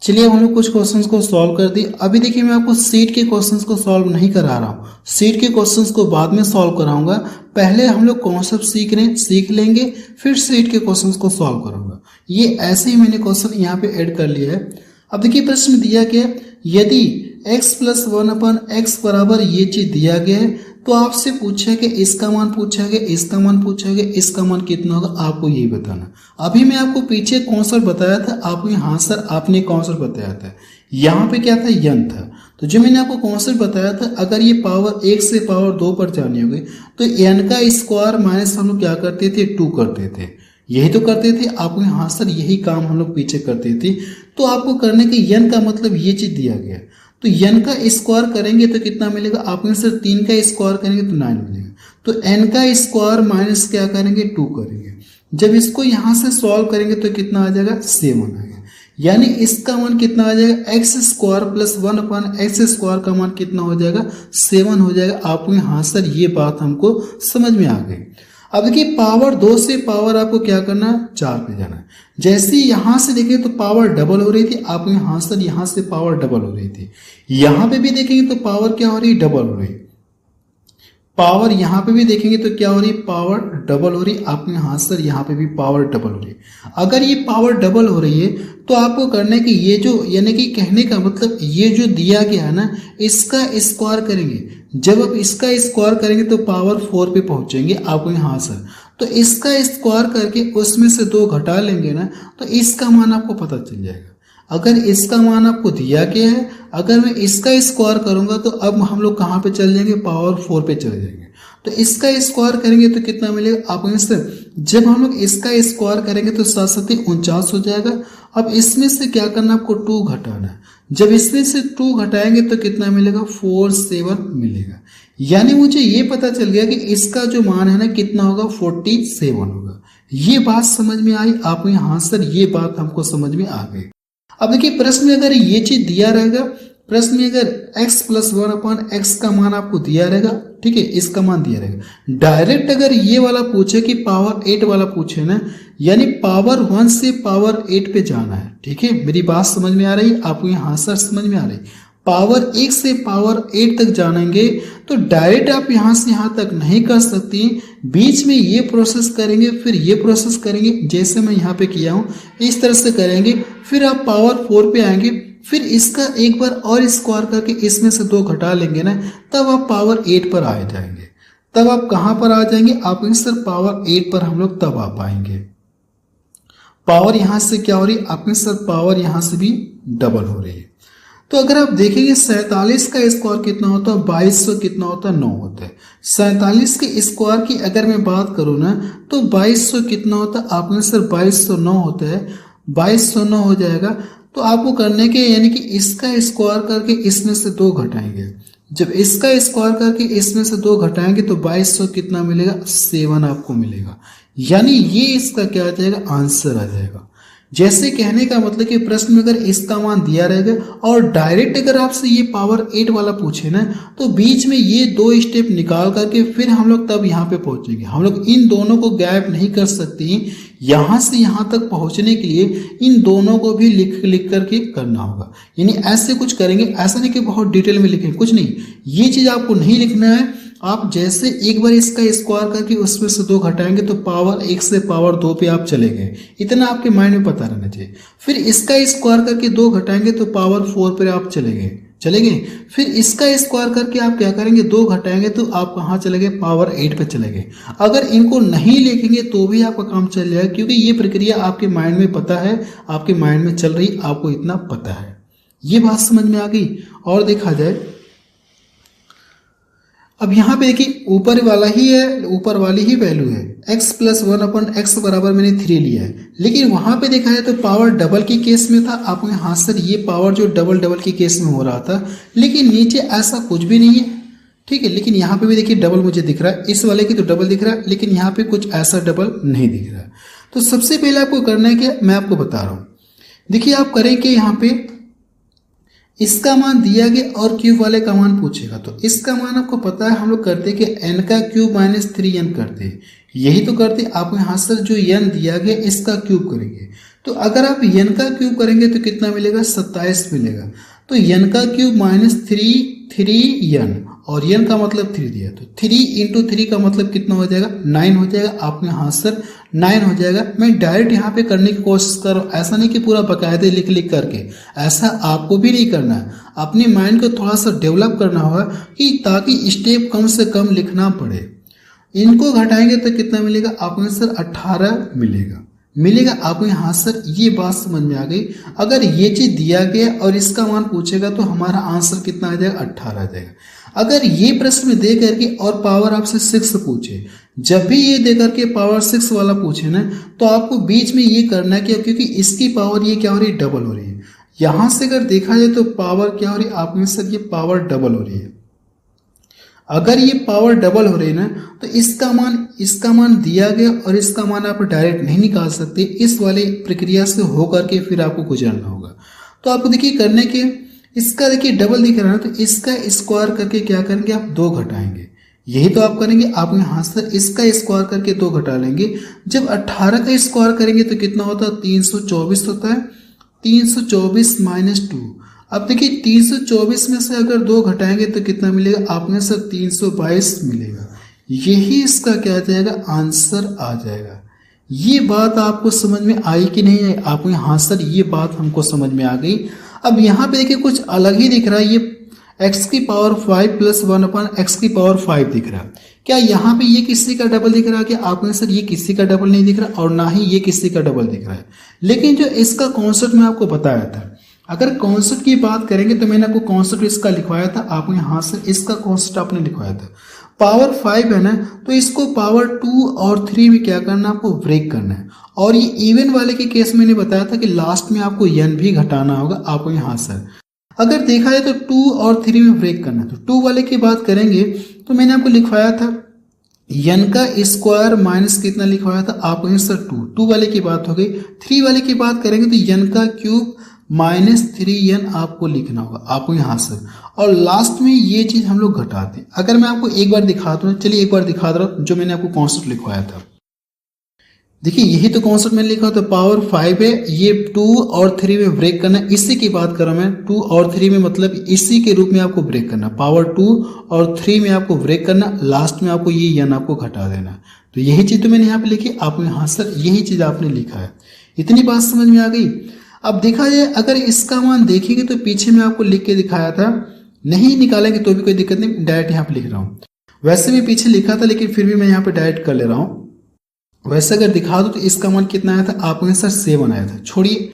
चलिए अब हम लोग कुछ क्वेश्चंस को सॉल्व कर दिए। अभी देखिए मैं आपको सीट के क्वेश्चंस को सॉल्व नहीं करा रहा हूँ, सीट के क्वेश्चंस को बाद में सॉल्व कराऊंगा। पहले हम लोग कॉन्सेप्ट सीख लेंगे, फिर सीट के क्वेश्चंस को सॉल्व करूंगा। ये ऐसे ही मैंने क्वेश्चन यहाँ पे ऐड कर लिया है। अब देखिए प्रश्न में दिया गया, यदि x प्लस 1 अपन एक्स बराबर ये चीज दिया गया है, तो आपसे पूछा कि इसका मान पूछा गया, इसका मान पूछा गया, इसका मान कितना होगा, आपको यही बताना। अभी मैं आपको पीछे कॉन्सेप्ट बताया था, आपको हाँ सर आपने कॉन्सेप्ट बताया था, यहाँ पे क्या था, n था। तो जो मैंने आपको कॉन्सेप्ट बताया था, अगर ये पावर 1 से पावर 2 पर जानी होगी तो n का स्क्वायर माइनस हम लोग क्या करते थे, 2 करते थे, यही तो करते थे। आपको हाँ सर यही काम हम लोग पीछे करते थे। तो आपको करने के n का मतलब ये चीज दिया गया, तो n का स्क्वायर करेंगे तो कितना मिलेगा, आपने सर 3 का स्क्वायर करेंगे तो 9 मिलेगा। तो n का स्क्वायर माइनस क्या करेंगे, 2 करेंगे। जब इसको यहां से सॉल्व करेंगे तो कितना आ जाएगा, 7 आएगा। यानी इसका मान कितना आ जाएगा, एक्स स्क्वायर प्लस 1 अपान एक्स स्क्वायर का मान कितना हो जाएगा, 7 हो जाएगा। आपको हाँ सर ये बात हमको समझ में आ गई। अब देखिए पावर 2 से पावर आपको क्या करना है, 4 पे जाना है। जैसे यहां से देखिए तो पावर डबल हो रही थी, आप यहां से पावर डबल हो रही थी। यहां पे भी देखेंगे तो पावर क्या हो रही है, डबल हो रही है। पावर यहाँ पे भी देखेंगे तो क्या हो रही है, पावर डबल हो रही है। आपके यहाँ सर यहाँ पे भी पावर डबल हो रही है। अगर ये पावर डबल हो रही है तो आपको करना कि ये जो, यानी कि कहने का मतलब ये जो दिया गया है ना, इसका स्क्वायर करेंगे। जब आप इसका स्क्वायर करेंगे तो पावर 4 पे पहुंचेंगे आपको यहाँ सर। तो इसका स्क्वायर करके उसमें से 2 घटा लेंगे ना, तो इसका मान आपको पता चल जाएगा। अगर इसका मान आपको दिया गया है, अगर मैं इसका स्क्वायर करूंगा तो अब हम लोग कहाँ पे चल जाएंगे, पावर 4 पे चले जाएंगे। तो इसका स्क्वायर करेंगे तो कितना मिलेगा आपको इससे, जब हम लोग इसका स्क्वायर करेंगे तो 7×7 = 49 हो जाएगा। अब इसमें से क्या करना, आपको 2 घटाना है। जब इसमें से 2 घटाएंगे तो कितना मिलेगा, 47 मिलेगा। यानी मुझे ये पता चल गया कि इसका जो मान है ना कितना होगा, 47 होगा। ये बात समझ में आई आपको, हाँ सर ये बात हमको समझ में आ गई। अब देखिए प्रश्न में अगर ये चीज दिया रहेगा, प्रश्न में अगर x + 1/x का मान आपको दिया रहेगा, ठीक है, इसका मान दिया रहेगा। डायरेक्ट अगर ये वाला पूछे कि पावर 8 वाला पूछे ना, यानी पावर 1 से पावर 8 पे जाना है। ठीक है, मेरी बात समझ में आ रही है आपको, यहाँ सर समझ में आ रही। पावर 1 से पावर 8 तक जानेंगे तो डायरेक्ट आप यहाँ से यहाँ तक नहीं कर सकती, बीच में ये प्रोसेस करेंगे, फिर ये प्रोसेस करेंगे, जैसे मैं यहाँ पे किया हूँ इस तरह से करेंगे, फिर आप पावर 4 पे आएंगे, फिर इसका एक बार और स्क्वायर करके इसमें से 2 घटा लेंगे ना, तब आप पावर 8 पर आ जाएंगे। तब आप कहाँ पर आ जाएंगे, आप सर पावर 8 पर हम लोग तब आ पाएंगे। पावर यहाँ से क्या हो रही है, आपके सर पावर यहाँ से भी डबल हो रही है। तो अगर आप देखेंगे 47 का स्क्वायर कितना होता है, 2200 कितना होता है, 9 होता है। 47 के स्क्वायर की अगर मैं बात करूँ ना तो 2200 कितना होता है, आपने सर 2209 होता है, 2209 हो जाएगा। तो आपको करने के, यानी कि इसका स्क्वायर करके इसमें से 2 घटाएंगे। जब इसका स्क्वायर करके इसमें से 2 घटाएंगे तो 2200 कितना मिलेगा, 7 आपको मिलेगा। यानी ये इसका क्या आ जाएगा, आंसर आ जाएगा। जैसे कहने का मतलब कि प्रश्न में अगर इसका मान दिया रहेगा और डायरेक्ट अगर आपसे ये पावर 8 वाला पूछे ना, तो बीच में ये 2 स्टेप निकाल करके फिर हम लोग तब यहाँ पे पहुंचेंगे। हम लोग इन दोनों को गैप नहीं कर सकते, यहाँ से यहाँ तक पहुंचने के लिए इन दोनों को भी लिख करके करना होगा। यानी ऐसे कुछ करेंगे, ऐसा नहीं कि बहुत डिटेल में लिखें, कुछ नहीं, ये चीज आपको नहीं लिखना है। आप जैसे एक बार इसका स्क्वायर करके उसमें से 2 घटाएंगे तो पावर 1 से पावर 2 पे आप चले गए, इतना आपके माइंड में पता रहना चाहिए। फिर इसका स्क्वायर करके 2 घटाएंगे तो पावर 4 पे आप चले गए। फिर इसका स्क्वायर करके आप क्या करेंगे, 2 घटाएंगे तो आप कहाँ चले गए, पावर 8 पे चले गए। अगर इनको नहीं लिखेंगे तो भी आपका काम चल जाएगा, क्योंकि ये प्रक्रिया आपके माइंड में पता है, आपके माइंड में चल रही, आपको इतना पता है। ये बात समझ में आ गई। और देखा जाए अब यहाँ पे देखिए ऊपर वाला ही है, ऊपर वाली ही वैल्यू है, x + 1/x बराबर मैंने 3 लिया है। लेकिन वहां पे देखा जाए तो पावर डबल की केस में था, आपको हाँ सर ये पावर जो डबल की केस में हो रहा था, लेकिन नीचे ऐसा कुछ भी नहीं है। ठीक है, लेकिन यहाँ पे भी देखिए डबल मुझे दिख रहा है, इस वाले की तो डबल दिख रहा है, लेकिन यहाँ पे कुछ ऐसा डबल नहीं दिख रहा है। तो सबसे पहले आपको करना है क्या, मैं आपको बता रहा हूँ। देखिए आप करें कि यहाँ पे इसका मान दिया गया और क्यूब वाले का मान पूछेगा, तो इसका मान आपको पता है, हम लोग करते कि n का क्यूब - 3n करते हैं, यही तो करते। आपको यहाँ सर जो n दिया गया इसका क्यूब करेंगे, तो अगर आप n का क्यूब करेंगे तो कितना मिलेगा, 27 मिलेगा। तो n का क्यूब - 3n और n का मतलब 3 दिया, तो 3 × 3 का मतलब कितना हो जाएगा, 9 हो जाएगा। आपके हाँ सर 9 हो जाएगा। मैं डायरेक्ट यहाँ पे करने की कोशिश कर रहा हूँ, ऐसा नहीं कि पूरा बाकायदे लिख करके, ऐसा आपको भी नहीं करना है। अपने माइंड को थोड़ा सा डेवलप करना होगा कि ताकि स्टेप कम से कम लिखना पड़े। इनको घटाएंगे तो कितना मिलेगा, आपको सर 18 मिलेगा। आपको यहाँ सर ये बात समझ में आ गई। अगर ये चीज दिया गया और इसका मान पूछेगा तो हमारा आंसर कितना आ जाएगा, 18 आ जाएगा। अगर ये प्रश्न में दे करके और पावर आपसे 6 पूछे, जब भी ये दे करके पावर 6 वाला पूछे ना, तो आपको बीच में ये करना है क्या, क्योंकि इसकी पावर ये क्या हो रही है, डबल हो रही है। यहां से अगर देखा जाए तो पावर क्या हो रही है, आपने सर ये पावर डबल हो रही है। अगर ये पावर डबल हो रही है ना, तो इसका मान दिया गया और इसका मान आप डायरेक्ट नहीं निकाल सकते, इस वाले प्रक्रिया से होकर के फिर आपको गुजरना होगा। तो आपको देखिए करने के, इसका देखिए डबल दिख रहा है, तो इसका स्क्वायर करके क्या करेंगे आप, 2 घटाएंगे। यही तो आप करेंगे। आप यहाँ से इसका स्क्वायर करके 2 घटा लेंगे। जब 18 का स्क्वायर करेंगे तो कितना होता है? 324 होता है। 324 माइनस 2। अब देखिए 324 में से अगर 2 घटाएंगे तो कितना मिलेगा? आपने सर 322 मिलेगा। यही इसका क्या आ जाएगा? आंसर आ जाएगा। ये बात आपको समझ में आई कि नहीं आई? आपको हाँ सर ये बात हमको समझ में आ गई। अब यहाँ पे देखिए कुछ अलग ही दिख रहा है। ये x की पावर 5 प्लस 1 अपॉन एक्स की पावर 5 दिख रहा है। क्या यहाँ पे ये किसी का डबल दिख रहा है? कि आपने सर ये किसी का डबल नहीं दिख रहा और ना ही ये किसी का डबल दिख रहा है। लेकिन जो इसका कॉन्सेप्ट मैं आपको बताया था, अगर कॉन्सेप्ट की बात करेंगे तो मैंने आपको कॉन्सेप्ट इसका लिखवाया था। आपको यहाँ से इसका कॉन्सेप्ट आपने लिखवाया था। पावर 5 है ना, तो इसको पावर 2 और 3 में क्या करना है? आपको ब्रेक करना है। और ये इवन वाले के केस मैंने बताया था कि लास्ट में आपको n भी घटाना होगा। आपको यहाँ से अगर देखा जाए तो 2 और 3 में ब्रेक करना है। तो 2 वाले की बात करेंगे तो मैंने आपको लिखवाया था n का स्क्वायर माइनस कितना लिखवाया था? आपको यहाँ सर 2 वाले की बात हो गई। 3 वाले की बात करेंगे तो n का क्यूब माइनस 3n आपको लिखना होगा। आपको यहाँ से और लास्ट में ये चीज हम लोग घटाते हैं। अगर मैं आपको एक बार दिखाता हूँ, चलिए एक बार दिखा दे रहा हूँ जो मैंने आपको कॉन्सेप्ट लिखवाया था। देखिए यही तो कॉन्सेप्ट मैंने लिखा था। पावर 5 है, ये 2 और 3 में ब्रेक करना है। इसी की बात कर रहा हूं मैं। 2 और 3 में मतलब इसी के रूप में आपको ब्रेक करना। पावर 2 और 3 में आपको ब्रेक करना। लास्ट में आपको ये n आपको घटा देना। तो यही चीज तो मैंने यहाँ पे लिखी। आपको यहाँ सर यही चीज आपने लिखा है। इतनी बात समझ में आ गई। अब देखा जाए अगर इसका मान देखेंगे तो पीछे में आपको लिख के दिखाया था। नहीं निकालेंगे तो भी कोई दिक्कत नहीं, डायरेक्ट यहाँ पे लिख रहा हूँ। वैसे भी पीछे लिखा था लेकिन फिर भी मैं यहाँ पे डायरेक्ट कर ले रहा हूँ। वैसे अगर दिखा दो तो इसका मान कितना आया था? आपको सर 7 आया था। छोड़िए,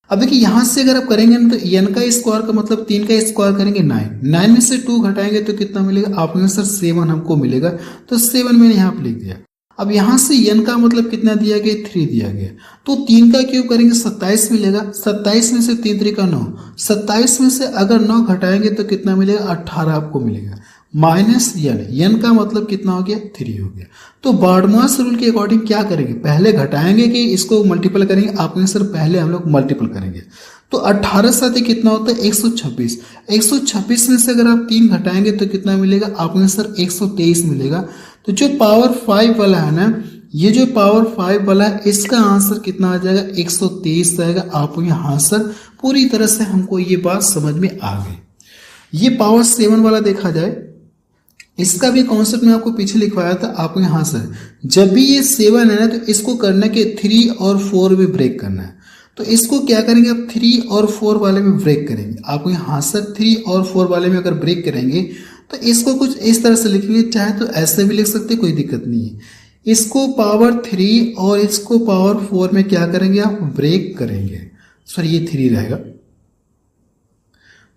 अब देखिए यहां से अगर आप करेंगे ना तो n का स्क्वायर का मतलब 3 का स्क्वायर करेंगे 9 में से 2 घटाएंगे तो कितना मिलेगा? आपको सर 7 हमको मिलेगा। तो 7 मैंने यहाँ पे लिख दिया। अब यहां से n का मतलब कितना दिया गया? 3 दिया गया। तो 3 का क्यूब करेंगे 27 मिलेगा। 27 में से 3 3 का 9। 27 में से अगर 9 घटाएंगे तो कितना मिलेगा? 18 आपको मिलेगा। माइनस n का मतलब कितना हो गया? 3 हो गया। तो बार्डमास रूल के अकॉर्डिंग क्या करेंगे? पहले घटाएंगे कि इसको मल्टीपल करेंगे? आपने सर पहले हम लोग मल्टीपल करेंगे। तो 18 साथ कितना होता है? 126। 126 में से अगर आप 3 घटाएंगे तो कितना मिलेगा? आपने सर 123 मिलेगा। तो जो पावर 5 वाला है ना, ये जो पावर 5 वाला है इसका आंसर कितना आ जाएगा? 123 आएगा। आपको यहाँ सर पूरी तरह से हमको ये बात समझ में आ गई। ये पावर 7 वाला देखा जाए, इसका भी कॉन्सेप्ट मैं आपको पीछे लिखवाया था। आपको यहाँ से जब भी ये 7 है ना तो इसको करना कि 3 और 4 में ब्रेक करना है। तो इसको क्या करेंगे? आप 3 और 4 वाले में ब्रेक करेंगे। आपको यहाँ से 3 और 4 वाले में अगर ब्रेक करेंगे तो इसको कुछ इस तरह से लिखेंगे। चाहे तो ऐसे भी लिख सकते, कोई दिक्कत नहीं है। इसको पावर 3 और इसको पावर 4 में क्या करेंगे? आप ब्रेक करेंगे। सर ये 3 रहेगा,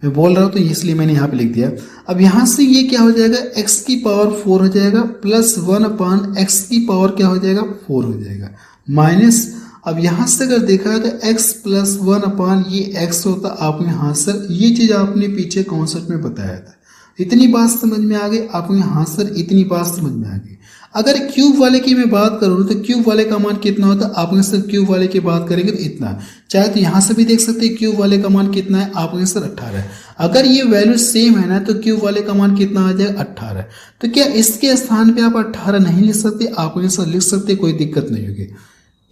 मैं बोल रहा हूं तो इसलिए मैंने यहाँ पे लिख दिया। अब यहां से ये क्या हो जाएगा? x की पावर 4 हो जाएगा प्लस 1 अपान एक्स की पावर क्या हो जाएगा? 4 हो जाएगा। माइनस अब यहां से अगर देखा है तो x प्लस 1 अपान ये x होता। आपने यहाँ सर ये चीज आपने पीछे कॉन्सेप्ट में बताया था। इतनी बात समझ में आ गई। आपको यहाँ सर इतनी बात समझ में आ गई। अगर क्यूब वाले की मैं बात करूँ तो क्यूब वाले का मान कितना होता है? आपने सर क्यूब वाले की बात करेंगे तो इतना। चाहे तो यहाँ से भी देख सकते हैं क्यूब वाले का मान कितना है? आपने सर 18। अगर ये वैल्यू सेम है ना तो क्यूब वाले का मान कितना आ जाएगा? 18। तो क्या इसके स्थान पे आप 18 नहीं लिख सकते? आपने सर लिख सकते, कोई दिक्कत नहीं होगी।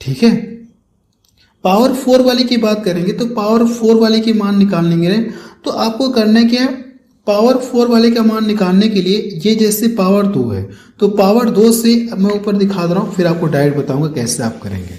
ठीक है। पावर 4 वाले की बात करेंगे तो पावर 4 वाले की मान निकालने तो आपको करना क्या है? पावर 4 वाले का मान निकालने के लिए ये जैसे पावर 2 है तो पावर 2 से मैं ऊपर दिखा दे रहा हूं, फिर आपको डायरेक्ट बताऊंगा कैसे आप करेंगे।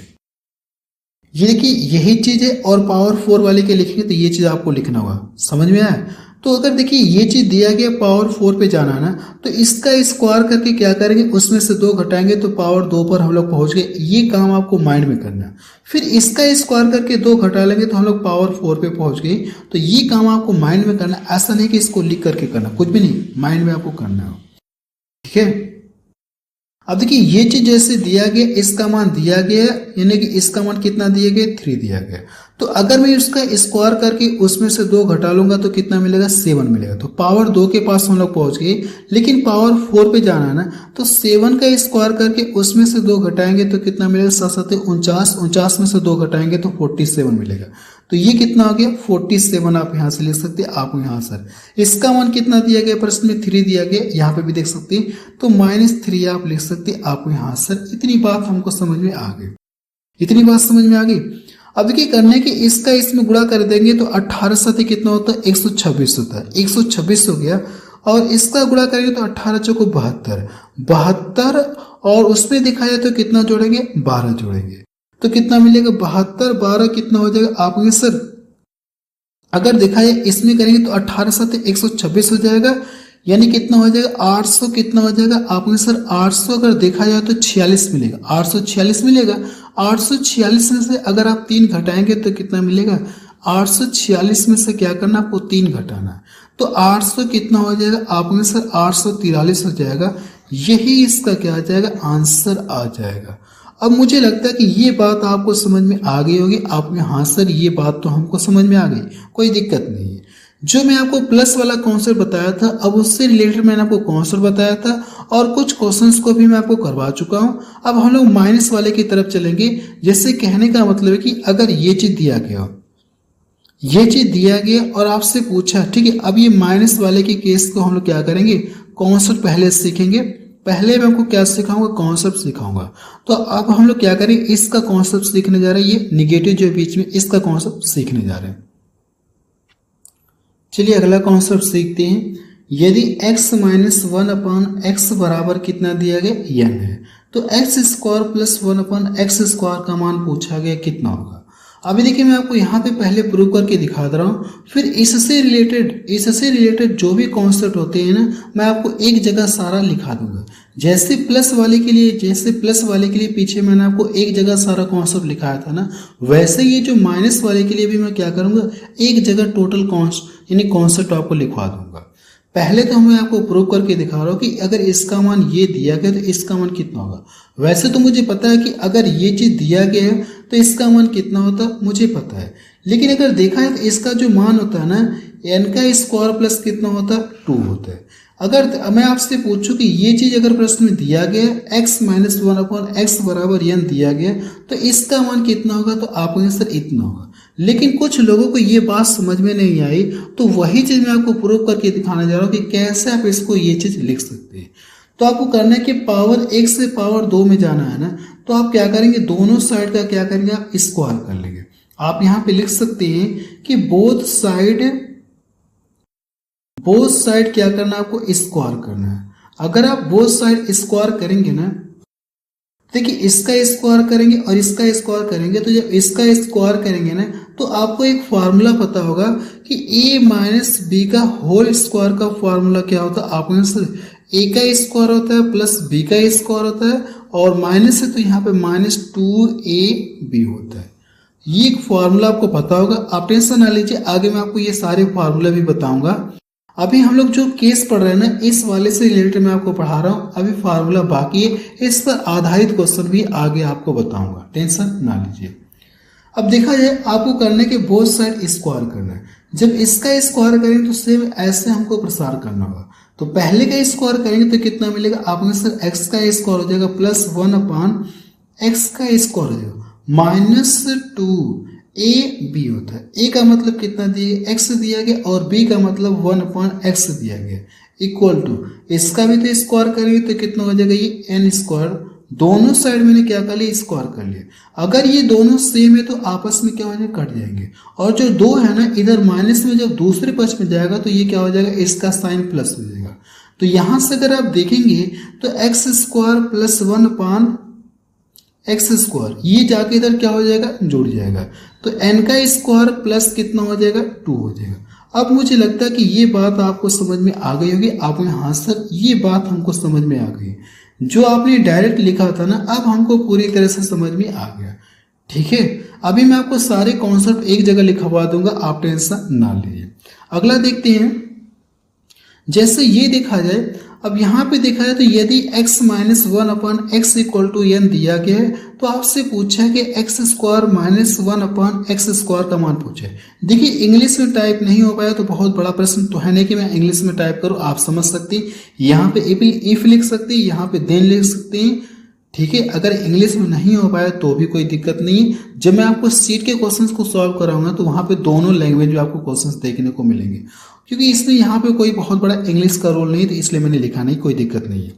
ये देखिए यही चीज है और पावर 4 वाले के लिखेंगे तो ये चीज आपको लिखना होगा। समझ में आया? तो अगर देखिए ये चीज दिया गया पावर 4 पे जाना है ना तो इसका स्क्वायर करके क्या करेंगे? उसमें से 2 घटाएंगे तो पावर 2 पर हम लोग पहुंच गए। ये काम आपको माइंड में करना है। फिर इसका स्क्वायर करके 2 घटा लेंगे तो हम लोग पावर 4 पे पहुंच गए। तो ये काम आपको माइंड में करना है। ऐसा नहीं कि इसको लिख करके करना, कुछ भी नहीं, माइंड में आपको करना है। ठीक है। अब देखिए ये चीज जैसे दिया गया, इसका मान दिया गया, यानी कि इसका मान कितना दिया गया? 3 दिया गया। तो अगर मैं उसका स्क्वायर करके उसमें से 2 घटा लूंगा तो कितना मिलेगा, 7 मिलेगा। तो पावर 2 के पास हम लोग पहुंच गए, लेकिन पावर 4 पे जाना है ना, तो 7 का स्क्वायर करके उसमें से 2 घटाएंगे तो कितना मिलेगा, 7 7 49, 49 में से 2 घटाएंगे तो 47 मिलेगा। तो ये कितना हो गया, 47 आप यहाँ से लिख सकते हैं। आप यहाँ सर इसका मान कितना दिया गया, प्रश्न में 3 दिया गया, यहाँ पे भी देख सकते हैं, तो -3 आप लिख सकते हैं। आप यहाँ सर इतनी बात हमको समझ में आ गई, इतनी बात समझ में आ गई। अब देखिए करने के इसका इसमें गुणा कर देंगे तो 18 साथ कितना होता है, 126 होता है, 126 हो गया। और इसका गुणा करेंगे तो 18 चौको 72, 72 और उसमें देखा जाए तो कितना जोड़ेंगे, 12 जोड़ेंगे तो कितना मिलेगा, 72 12 कितना हो जाएगा। आप सर अगर देखा जाए इसमें करेंगे तो 18 साथ 126 हो जाएगा, यानी कितना हो जाएगा, 800 कितना हो जाएगा। आपने सर 800 अगर देखा जाए तो 46 मिलेगा, 846 मिलेगा। 846 में से अगर आप 3 घटाएंगे तो कितना मिलेगा, 846 में से क्या करना, आपको 3 घटाना है तो 800 कितना हो जाएगा, आपने सर 843 हो जाएगा। यही इसका क्या आ जाएगा, आंसर आ जाएगा। अब मुझे लगता है कि ये बात आपको समझ में आ गई होगी। आपने हाँ सर ये बात तो हमको समझ में आ गई, कोई दिक्कत नहीं है। जो मैं आपको प्लस वाला कॉन्सेप्ट बताया था, अब उससे रिलेटेड मैंने आपको कॉन्सेप्ट बताया था और कुछ क्वेश्चंस को भी मैं आपको करवा चुका हूं। अब हम लोग माइनस वाले की तरफ चलेंगे। जैसे कहने का मतलब है कि अगर ये चीज दिया गया, ये चीज दिया गया और आपसे पूछा, ठीक है, अब ये माइनस वाले के केस को हम लोग क्या करेंगे, कॉन्सेप्ट पहले सीखेंगे। पहले मैं आपको क्या सिखाऊंगा, कॉन्सेप्ट सिखाऊंगा। तो अब हम लोग क्या करेंगे, इसका कॉन्सेप्ट सीखने जा रहे हैं, ये निगेटिव जो बीच में, इसका कॉन्सेप्ट सीखने जा रहे हैं। चलिए अगला कॉन्सेप्ट सीखते हैं। यदि x - 1/x बराबर कितना दिया गया, n है, तो x² + 1/x² का मान पूछा गया कितना होगा। अभी देखिए मैं आपको यहाँ पे पहले प्रूव करके दिखा दे रहा हूँ, फिर इससे रिलेटेड जो भी कॉन्सेप्ट होते हैं ना, मैं आपको एक जगह सारा लिखा दूंगा। जैसे प्लस वाले के लिए पीछे मैंने आपको एक जगह सारा कॉन्सेप्ट लिखाया था ना, वैसे ये जो माइनस वाले के लिए भी मैं क्या करूंगा, एक जगह टोटल कॉन्सेप्ट आपको लिखवा दूंगा। पहले तो मैं आपको प्रूव करके दिखा रहा हूँ कि अगर इसका मान ये दिया गया तो इसका मान कितना होगा। वैसे तो मुझे पता है कि अगर ये चीज दिया गया है तो इसका मान कितना होता है, मुझे पता है। लेकिन अगर देखा है तो इसका जो मान होता है ना, n का स्क्वायर प्लस कितना होता है, 2 होता है। अगर मैं आपसे पूछूं कि ये चीज अगर प्रश्न में दिया गया x - 1/x बराबर n दिया गया तो इसका मान कितना होगा, तो आपको आंसर इतना होगा। लेकिन कुछ लोगों को ये बात समझ में नहीं आई, तो वही चीज मैं आपको प्रूव करके दिखाने जा रहा हूँ कि कैसे आप इसको ये चीज लिख सकते हैं। तो आपको करना है कि पावर 1 से पावर 2 में जाना है ना, तो आप क्या करेंगे, दोनों साइड का क्या करेंगे, आप स्क्वायर कर लेंगे। आप यहाँ पे लिख सकते हैं कि बोथ साइड क्या करना है, आपको स्क्वायर करना है। अगर आप बोथ साइड स्क्वायर करेंगे ना, देखिए इसका स्क्वायर करेंगे और इसका स्क्वायर करेंगे, तो जब इसका स्क्वायर करेंगे ना, तो आपको एक फार्मूला पता होगा कि a - b का होल स्क्वायर का फार्मूला क्या होता है। आपको a का स्क्वायर होता है प्लस b का स्क्वायर होता है, और माइनस है तो यहाँ पे -2ab होता है। ये एक फार्मूला आपको पता होगा, आप टेंशन ना लीजिए, आगे मैं आपको ये सारे फार्मूला भी बताऊंगा। अभी हम लोग जो केस पढ़ रहे हैं ना, इस वाले से रिलेटेड मैं आपको पढ़ा रहा हूँ, अभी फार्मूला बाकी है, इस पर आधारित क्वेश्चन भी आगे आपको बताऊंगा, टेंशन ना लीजिए। अब देखा जाए आपको करने के बोथ साइड स्क्वायर करना है। जब इसका स्क्वायर करेंगे तो सेम ऐसे हमको प्रसार करना होगा। तो पहले का स्क्वायर करेंगे तो कितना मिलेगा, आपने सर x का स्क्वायर हो जाएगा प्लस 1/x का स्क्वायर हो जाएगा -2ab होता है। a का मतलब कितना दिया, x दिया गया, और b का मतलब 1/x दिया गया, इक्वल टू इसका भी तो स्क्वायर करेंगे तो कितना हो जाएगा, ये n²। दोनों साइड मैंने क्या कर लिया, स्क्वायर कर लिया। अगर ये दोनों सेम है तो आपस में क्या हो जाएगा, कट जाएंगे। और जो 2 है ना, इधर माइनस में जब दूसरे पक्ष में जाएगा तो ये क्या हो जाएगा, इसका साइन प्लस हो जाएगा। तो यहां से अगर आप देखेंगे तो x² प्लस 1/x², ये जाके इधर क्या हो जाएगा, जुड़ जाएगा। तो n का स्क्वायर प्लस कितना हो जाएगा, 2 हो जाएगा। अब मुझे लगता है कि ये बात आपको समझ में आ गई होगी। आपने हाँ सर ये बात हमको समझ में आ गई, जो आपने डायरेक्ट लिखा था ना, अब हमको पूरी तरह से समझ में आ गया। ठीक है, अभी मैं आपको सारे कॉन्सेप्ट एक जगह लिखवा दूंगा, आप टेंशन ना लीजिए। अगला देखते हैं। जैसे ये देखा जाए, अब यहाँ पे देखा जाए तो यदि x minus one upon x equal to n दिया गया है तो आपसे पूछा है कि x square minus one upon x square का मान पूछे। देखिए इंग्लिश में टाइप नहीं हो पाया तो बहुत बड़ा प्रश्न तो है नहीं कि मैं इंग्लिश में टाइप करूँ, आप समझ सकते हैं। यहाँ पे इफ लिख सकते हैं, यहाँ पे देन लिख सकते हैं, ठीक है। अगर इंग्लिश में नहीं हो पाया तो भी कोई दिक्कत नहीं है। जब मैं आपको सीट के क्वेश्चंस को सॉल्व कराऊंगा तो वहां पे दोनों लैंग्वेज में आपको क्वेश्चंस देखने को मिलेंगे, क्योंकि इसमें यहाँ पे कोई बहुत बड़ा इंग्लिश का रोल नहीं है, तो इसलिए मैंने लिखा नहीं, कोई दिक्कत नहीं है।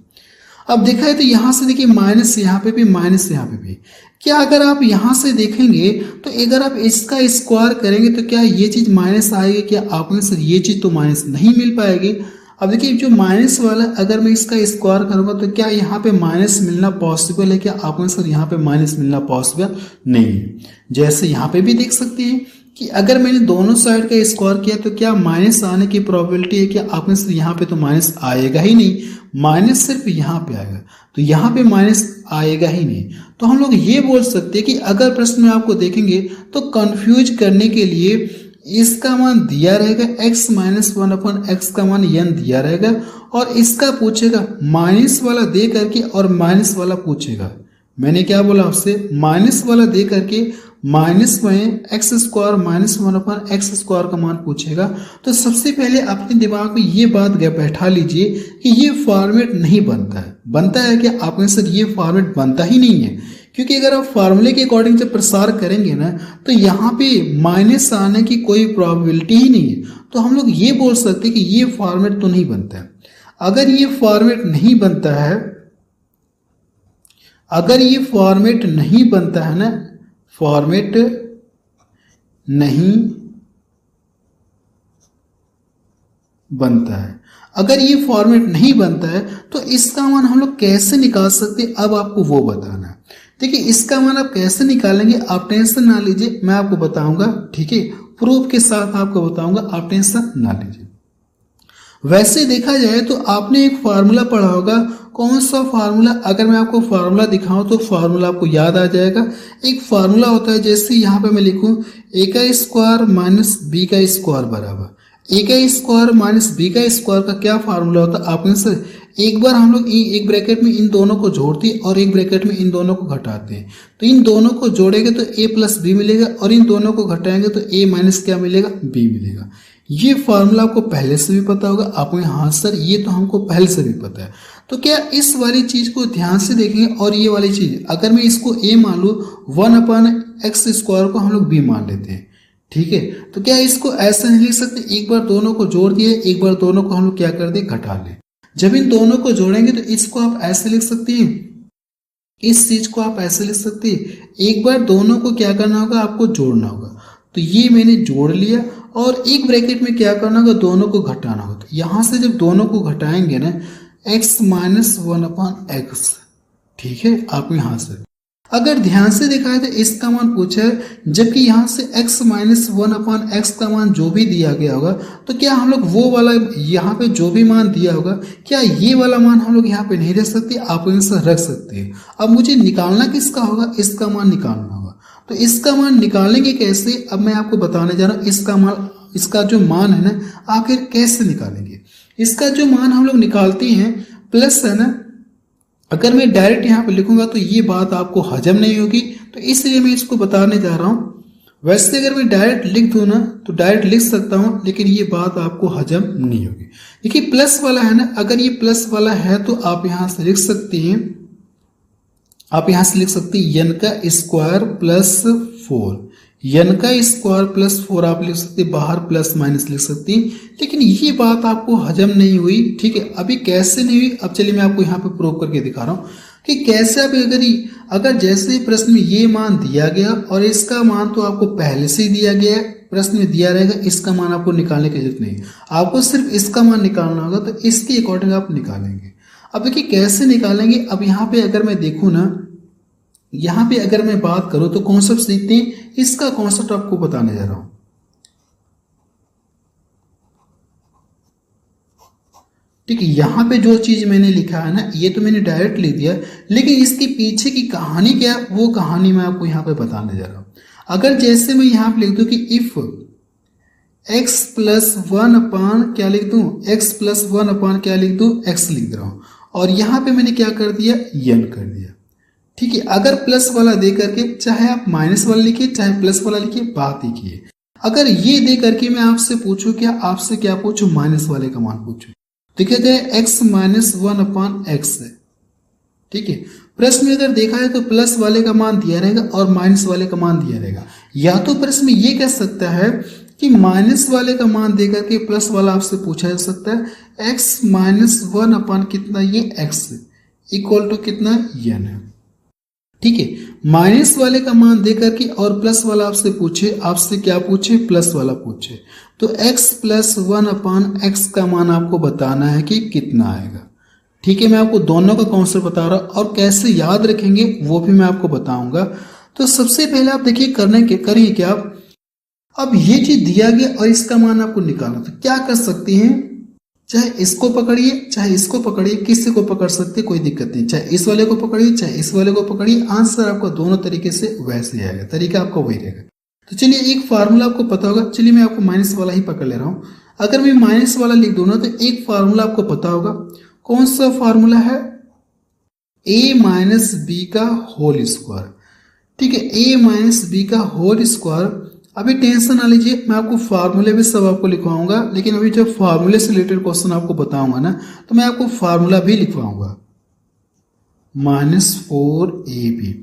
अब देखा है तो यहाँ से देखिए माइनस यहाँ पे भी, माइनस यहाँ पे भी। क्या अगर आप यहाँ से देखेंगे तो अगर आप इसका स्क्वायर करेंगे तो क्या ये चीज माइनस आएगी? क्या आपने सर ये चीज तो माइनस नहीं मिल पाएगी। अब देखिए जो माइनस वाला अगर मैं इसका स्क्वायर करूंगा तो क्या यहाँ पे माइनस मिलना पॉसिबल है? क्या आपने सर यहाँ पे माइनस मिलना पॉसिबल नहीं है। जैसे यहाँ पे भी देख सकते हैं कि अगर मैंने दोनों साइड का स्क्वायर किया तो क्या माइनस आने की प्रोबेबिलिटी है? क्या आपने सर यहाँ पे तो माइनस आएगा ही नहीं, माइनस सिर्फ यहाँ पे आएगा, तो यहाँ पे माइनस आएगा ही नहीं। तो हम लोग ये बोल सकते हैं कि अगर प्रश्न में आपको देखेंगे तो कंफ्यूज करने के लिए इसका मान दिया रहेगा x minus one upon x का मान n दिया रहेगा, और इसका पूछेगा माइनस वाला दे करके और माइनस वाला पूछेगा। मैंने क्या बोला आपसे, माइनस वाला दे करके माइनस में x square minus one upon x square का मान पूछेगा। तो सबसे पहले अपने दिमाग में ये बात बैठा लीजिए कि ये फॉर्मेट नहीं बनता है। बनता है क्या? आपने सर ये फॉर्मेट बनता ही नहीं है, क्योंकि अगर आप फार्मूले के अकॉर्डिंग जब प्रसार करेंगे ना तो यहाँ पे माइनस आने की कोई प्रोबेबिलिटी ही नहीं है। तो हम लोग ये बोल सकते हैं कि ये फॉर्मेट तो नहीं बनता है। अगर ये फॉर्मेट नहीं बनता है, अगर ये फॉर्मेट नहीं बनता है ना, फॉर्मेट नहीं बनता है, अगर ये फॉर्मेट नहीं बनता है तो इसका मान हम लोग कैसे निकाल सकते हैं, अब आपको वो बताना है। देखिए इसका मान आप कैसे निकालेंगे, आप टेंशन ना लीजिए, मैं आपको बताऊंगा, ठीक है, प्रूफ के साथ आपको बताऊंगा, आप टेंशन ना लीजिए। वैसे देखा जाए तो आपने एक फार्मूला पढ़ा होगा, कौन सा फार्मूला? अगर मैं आपको फार्मूला दिखाऊं तो फार्मूला आपको याद आ जाएगा। एक फार्मूला होता है, जैसे यहाँ पे मैं लिखूं a का स्क्वायर माइनस b का स्क्वायर बराबर a का स्क्वायर माइनस b का स्क्वायर का क्या फार्मूला होता है? आपने से एक बार हम लोग एक ब्रैकेट में इन दोनों को जोड़ते हैं और एक ब्रैकेट में इन दोनों को घटाते हैं, तो इन दोनों को जोड़ेंगे तो a प्लस बी मिलेगा, और इन दोनों को घटाएंगे तो a माइनस क्या मिलेगा? b मिलेगा। ये फार्मूला आपको पहले से भी पता होगा। आपको हाँ सर ये तो हमको पहले से भी पता है। तो क्या इस वाली चीज को ध्यान से देखेंगे, और ये वाली चीज अगर मैं इसको a मान लूँ, वन अपन एक्स स्क्वायर को हम लोग b मान लेते हैं, ठीक है, तो क्या इसको ऐसा नहीं लिख सकते? एक बार दोनों को जोड़ दिए, एक बार दोनों को हम लोग क्या कर दे, घटा ले। जब इन दोनों को जोड़ेंगे तो इसको आप ऐसे लिख सकते हैं, इस चीज को आप ऐसे लिख सकते हैं। एक बार दोनों को क्या करना होगा, आपको जोड़ना होगा। तो ये मैंने जोड़ लिया, और एक ब्रैकेट में क्या करना होगा, दोनों को घटाना होगा। तो यहां से जब दोनों को घटाएंगे ना, x minus one upon x, ठीक है, आप यहां से अगर ध्यान से देखा है तो इसका मान पूछा है, जबकि यहाँ से x minus one upon x का मान जो भी दिया गया होगा, तो क्या हम लोग वो वाला यहाँ पे जो भी मान दिया होगा, क्या ये वाला मान हम लोग यहाँ पे नहीं रख सकते? आप इनसे रख सकते हैं। अब मुझे निकालना किसका होगा, इसका मान निकालना होगा। तो इसका मान निकालेंगे कैसे, अब मैं आपको बताने जा रहा हूँ। इसका मान, इसका जो मान है ना, आखिर कैसे निकालेंगे? इसका जो मान हम लोग निकालते हैं प्लस है ना, अगर मैं डायरेक्ट यहाँ पे लिखूंगा तो ये बात आपको हजम नहीं होगी, तो इसलिए मैं इसको बताने जा रहा हूँ। वैसे अगर मैं डायरेक्ट लिख दूं ना तो डायरेक्ट लिख सकता हूँ, लेकिन ये बात आपको हजम नहीं होगी। देखिए प्लस वाला है ना, अगर ये प्लस वाला है तो आप यहाँ से लिख सकते हैं, आप यहाँ से लिख सकते हैं n का स्क्वायर प्लस 4, n का स्क्वायर प्लस 4 आप लिख सकते हैं, बाहर प्लस माइनस लिख सकते हैं। लेकिन ये बात आपको हजम नहीं हुई, ठीक है। अभी कैसे नहीं हुई, अब चलिए मैं आपको यहाँ पे प्रूव करके दिखा रहा हूँ कि कैसे। आप अगर जैसे प्रश्न में ये मान दिया गया और इसका मान तो आपको पहले से ही दिया गया है, प्रश्न में दिया रहेगा, इसका मान आपको निकालने की जरूरत नहीं, आपको सिर्फ इसका मान निकालना होगा। तो इसके अकॉर्डिंग आप निकालेंगे। अब देखिए कैसे निकालेंगे। अब यहाँ पे अगर मैं देखूँ ना, यहाँ पे अगर मैं बात करूँ तो कॉन्सेप्ट सीखते हैं, इसका कॉन्सेप्ट आपको बताने जा रहा हूँ। ठीक है, यहाँ पे जो चीज मैंने लिखा है ना, ये तो मैंने डायरेक्ट लिख दिया, लेकिन इसके पीछे की कहानी क्या, वो कहानी मैं आपको यहाँ पे बताने जा रहा हूँ। अगर जैसे मैं यहाँ पे लिख दूं कि x प्लस 1 अपान क्या लिख दूं, x प्लस 1 अपान क्या लिख दूं, x लिख रहा हूं। और यहां पे मैंने क्या कर दिया, n कर दिया। ठीक है, अगर प्लस वाला दे करके चाहे आप माइनस वाला लिखिए चाहे प्लस वाला लिखिए, बात एक ही है। अगर ये दे करके मैं आपसे पूछूं, क्या आपसे क्या पूछूं, माइनस वाले का मान पूछूं, तो क्या जाए x माइनस 1 अपान x है। ठीक है, प्रश्न में अगर देखा है तो प्लस वाले का मान दिया रहेगा और माइनस वाले का मान दिया रहेगा। या तो प्रश्न में ये कह सकता है कि माइनस वाले का मान देकर के प्लस वाला आपसे पूछा जा सकता है, x माइनस 1 अपान कितना, ये x इक्वल टू कितना, n है। ठीक है, माइनस वाले का मान देकर के और प्लस वाला आपसे पूछे, आपसे क्या पूछे, प्लस वाला पूछे, तो x प्लस 1 अपान x का मान आपको बताना है कि कितना आएगा। ठीक है, मैं आपको दोनों का कॉन्सेप्ट बता रहा हूं और कैसे याद रखेंगे वो भी मैं आपको बताऊंगा। तो सबसे पहले आप देखिए करिए क्या आप, अब ये चीज दिया गया और इसका मान आपको निकालना, तो क्या कर सकते हैं, चाहे इसको पकड़िए चाहे इसको पकड़िए, किसी को पकड़ सकते कोई दिक्कत नहीं, चाहे इस वाले को पकड़िए चाहे इस वाले को पकड़िए, आंसर आपका दोनों तरीके से वैसे आएगा, तरीका आपका वही रहेगा। तो चलिए एक फार्मूला आपको पता होगा, चलिए मैं आपको माइनस वाला ही पकड़ ले रहा हूं। अगर मैं माइनस वाला लिख दूं ना तो एक फार्मूला आपको पता होगा, कौन सा फार्मूला है, a माइनस बी का होल स्क्वायर। ठीक है, a माइनस बी का होल स्क्वायर। अभी टेंशन ना लीजिए, मैं आपको फार्मूले भी सब आपको लिखवाऊंगा, लेकिन अभी जब फार्मूले से रिलेटेड क्वेश्चन आपको बताऊंगा ना तो मैं आपको फार्मूला भी लिखवाऊंगा। -4ab,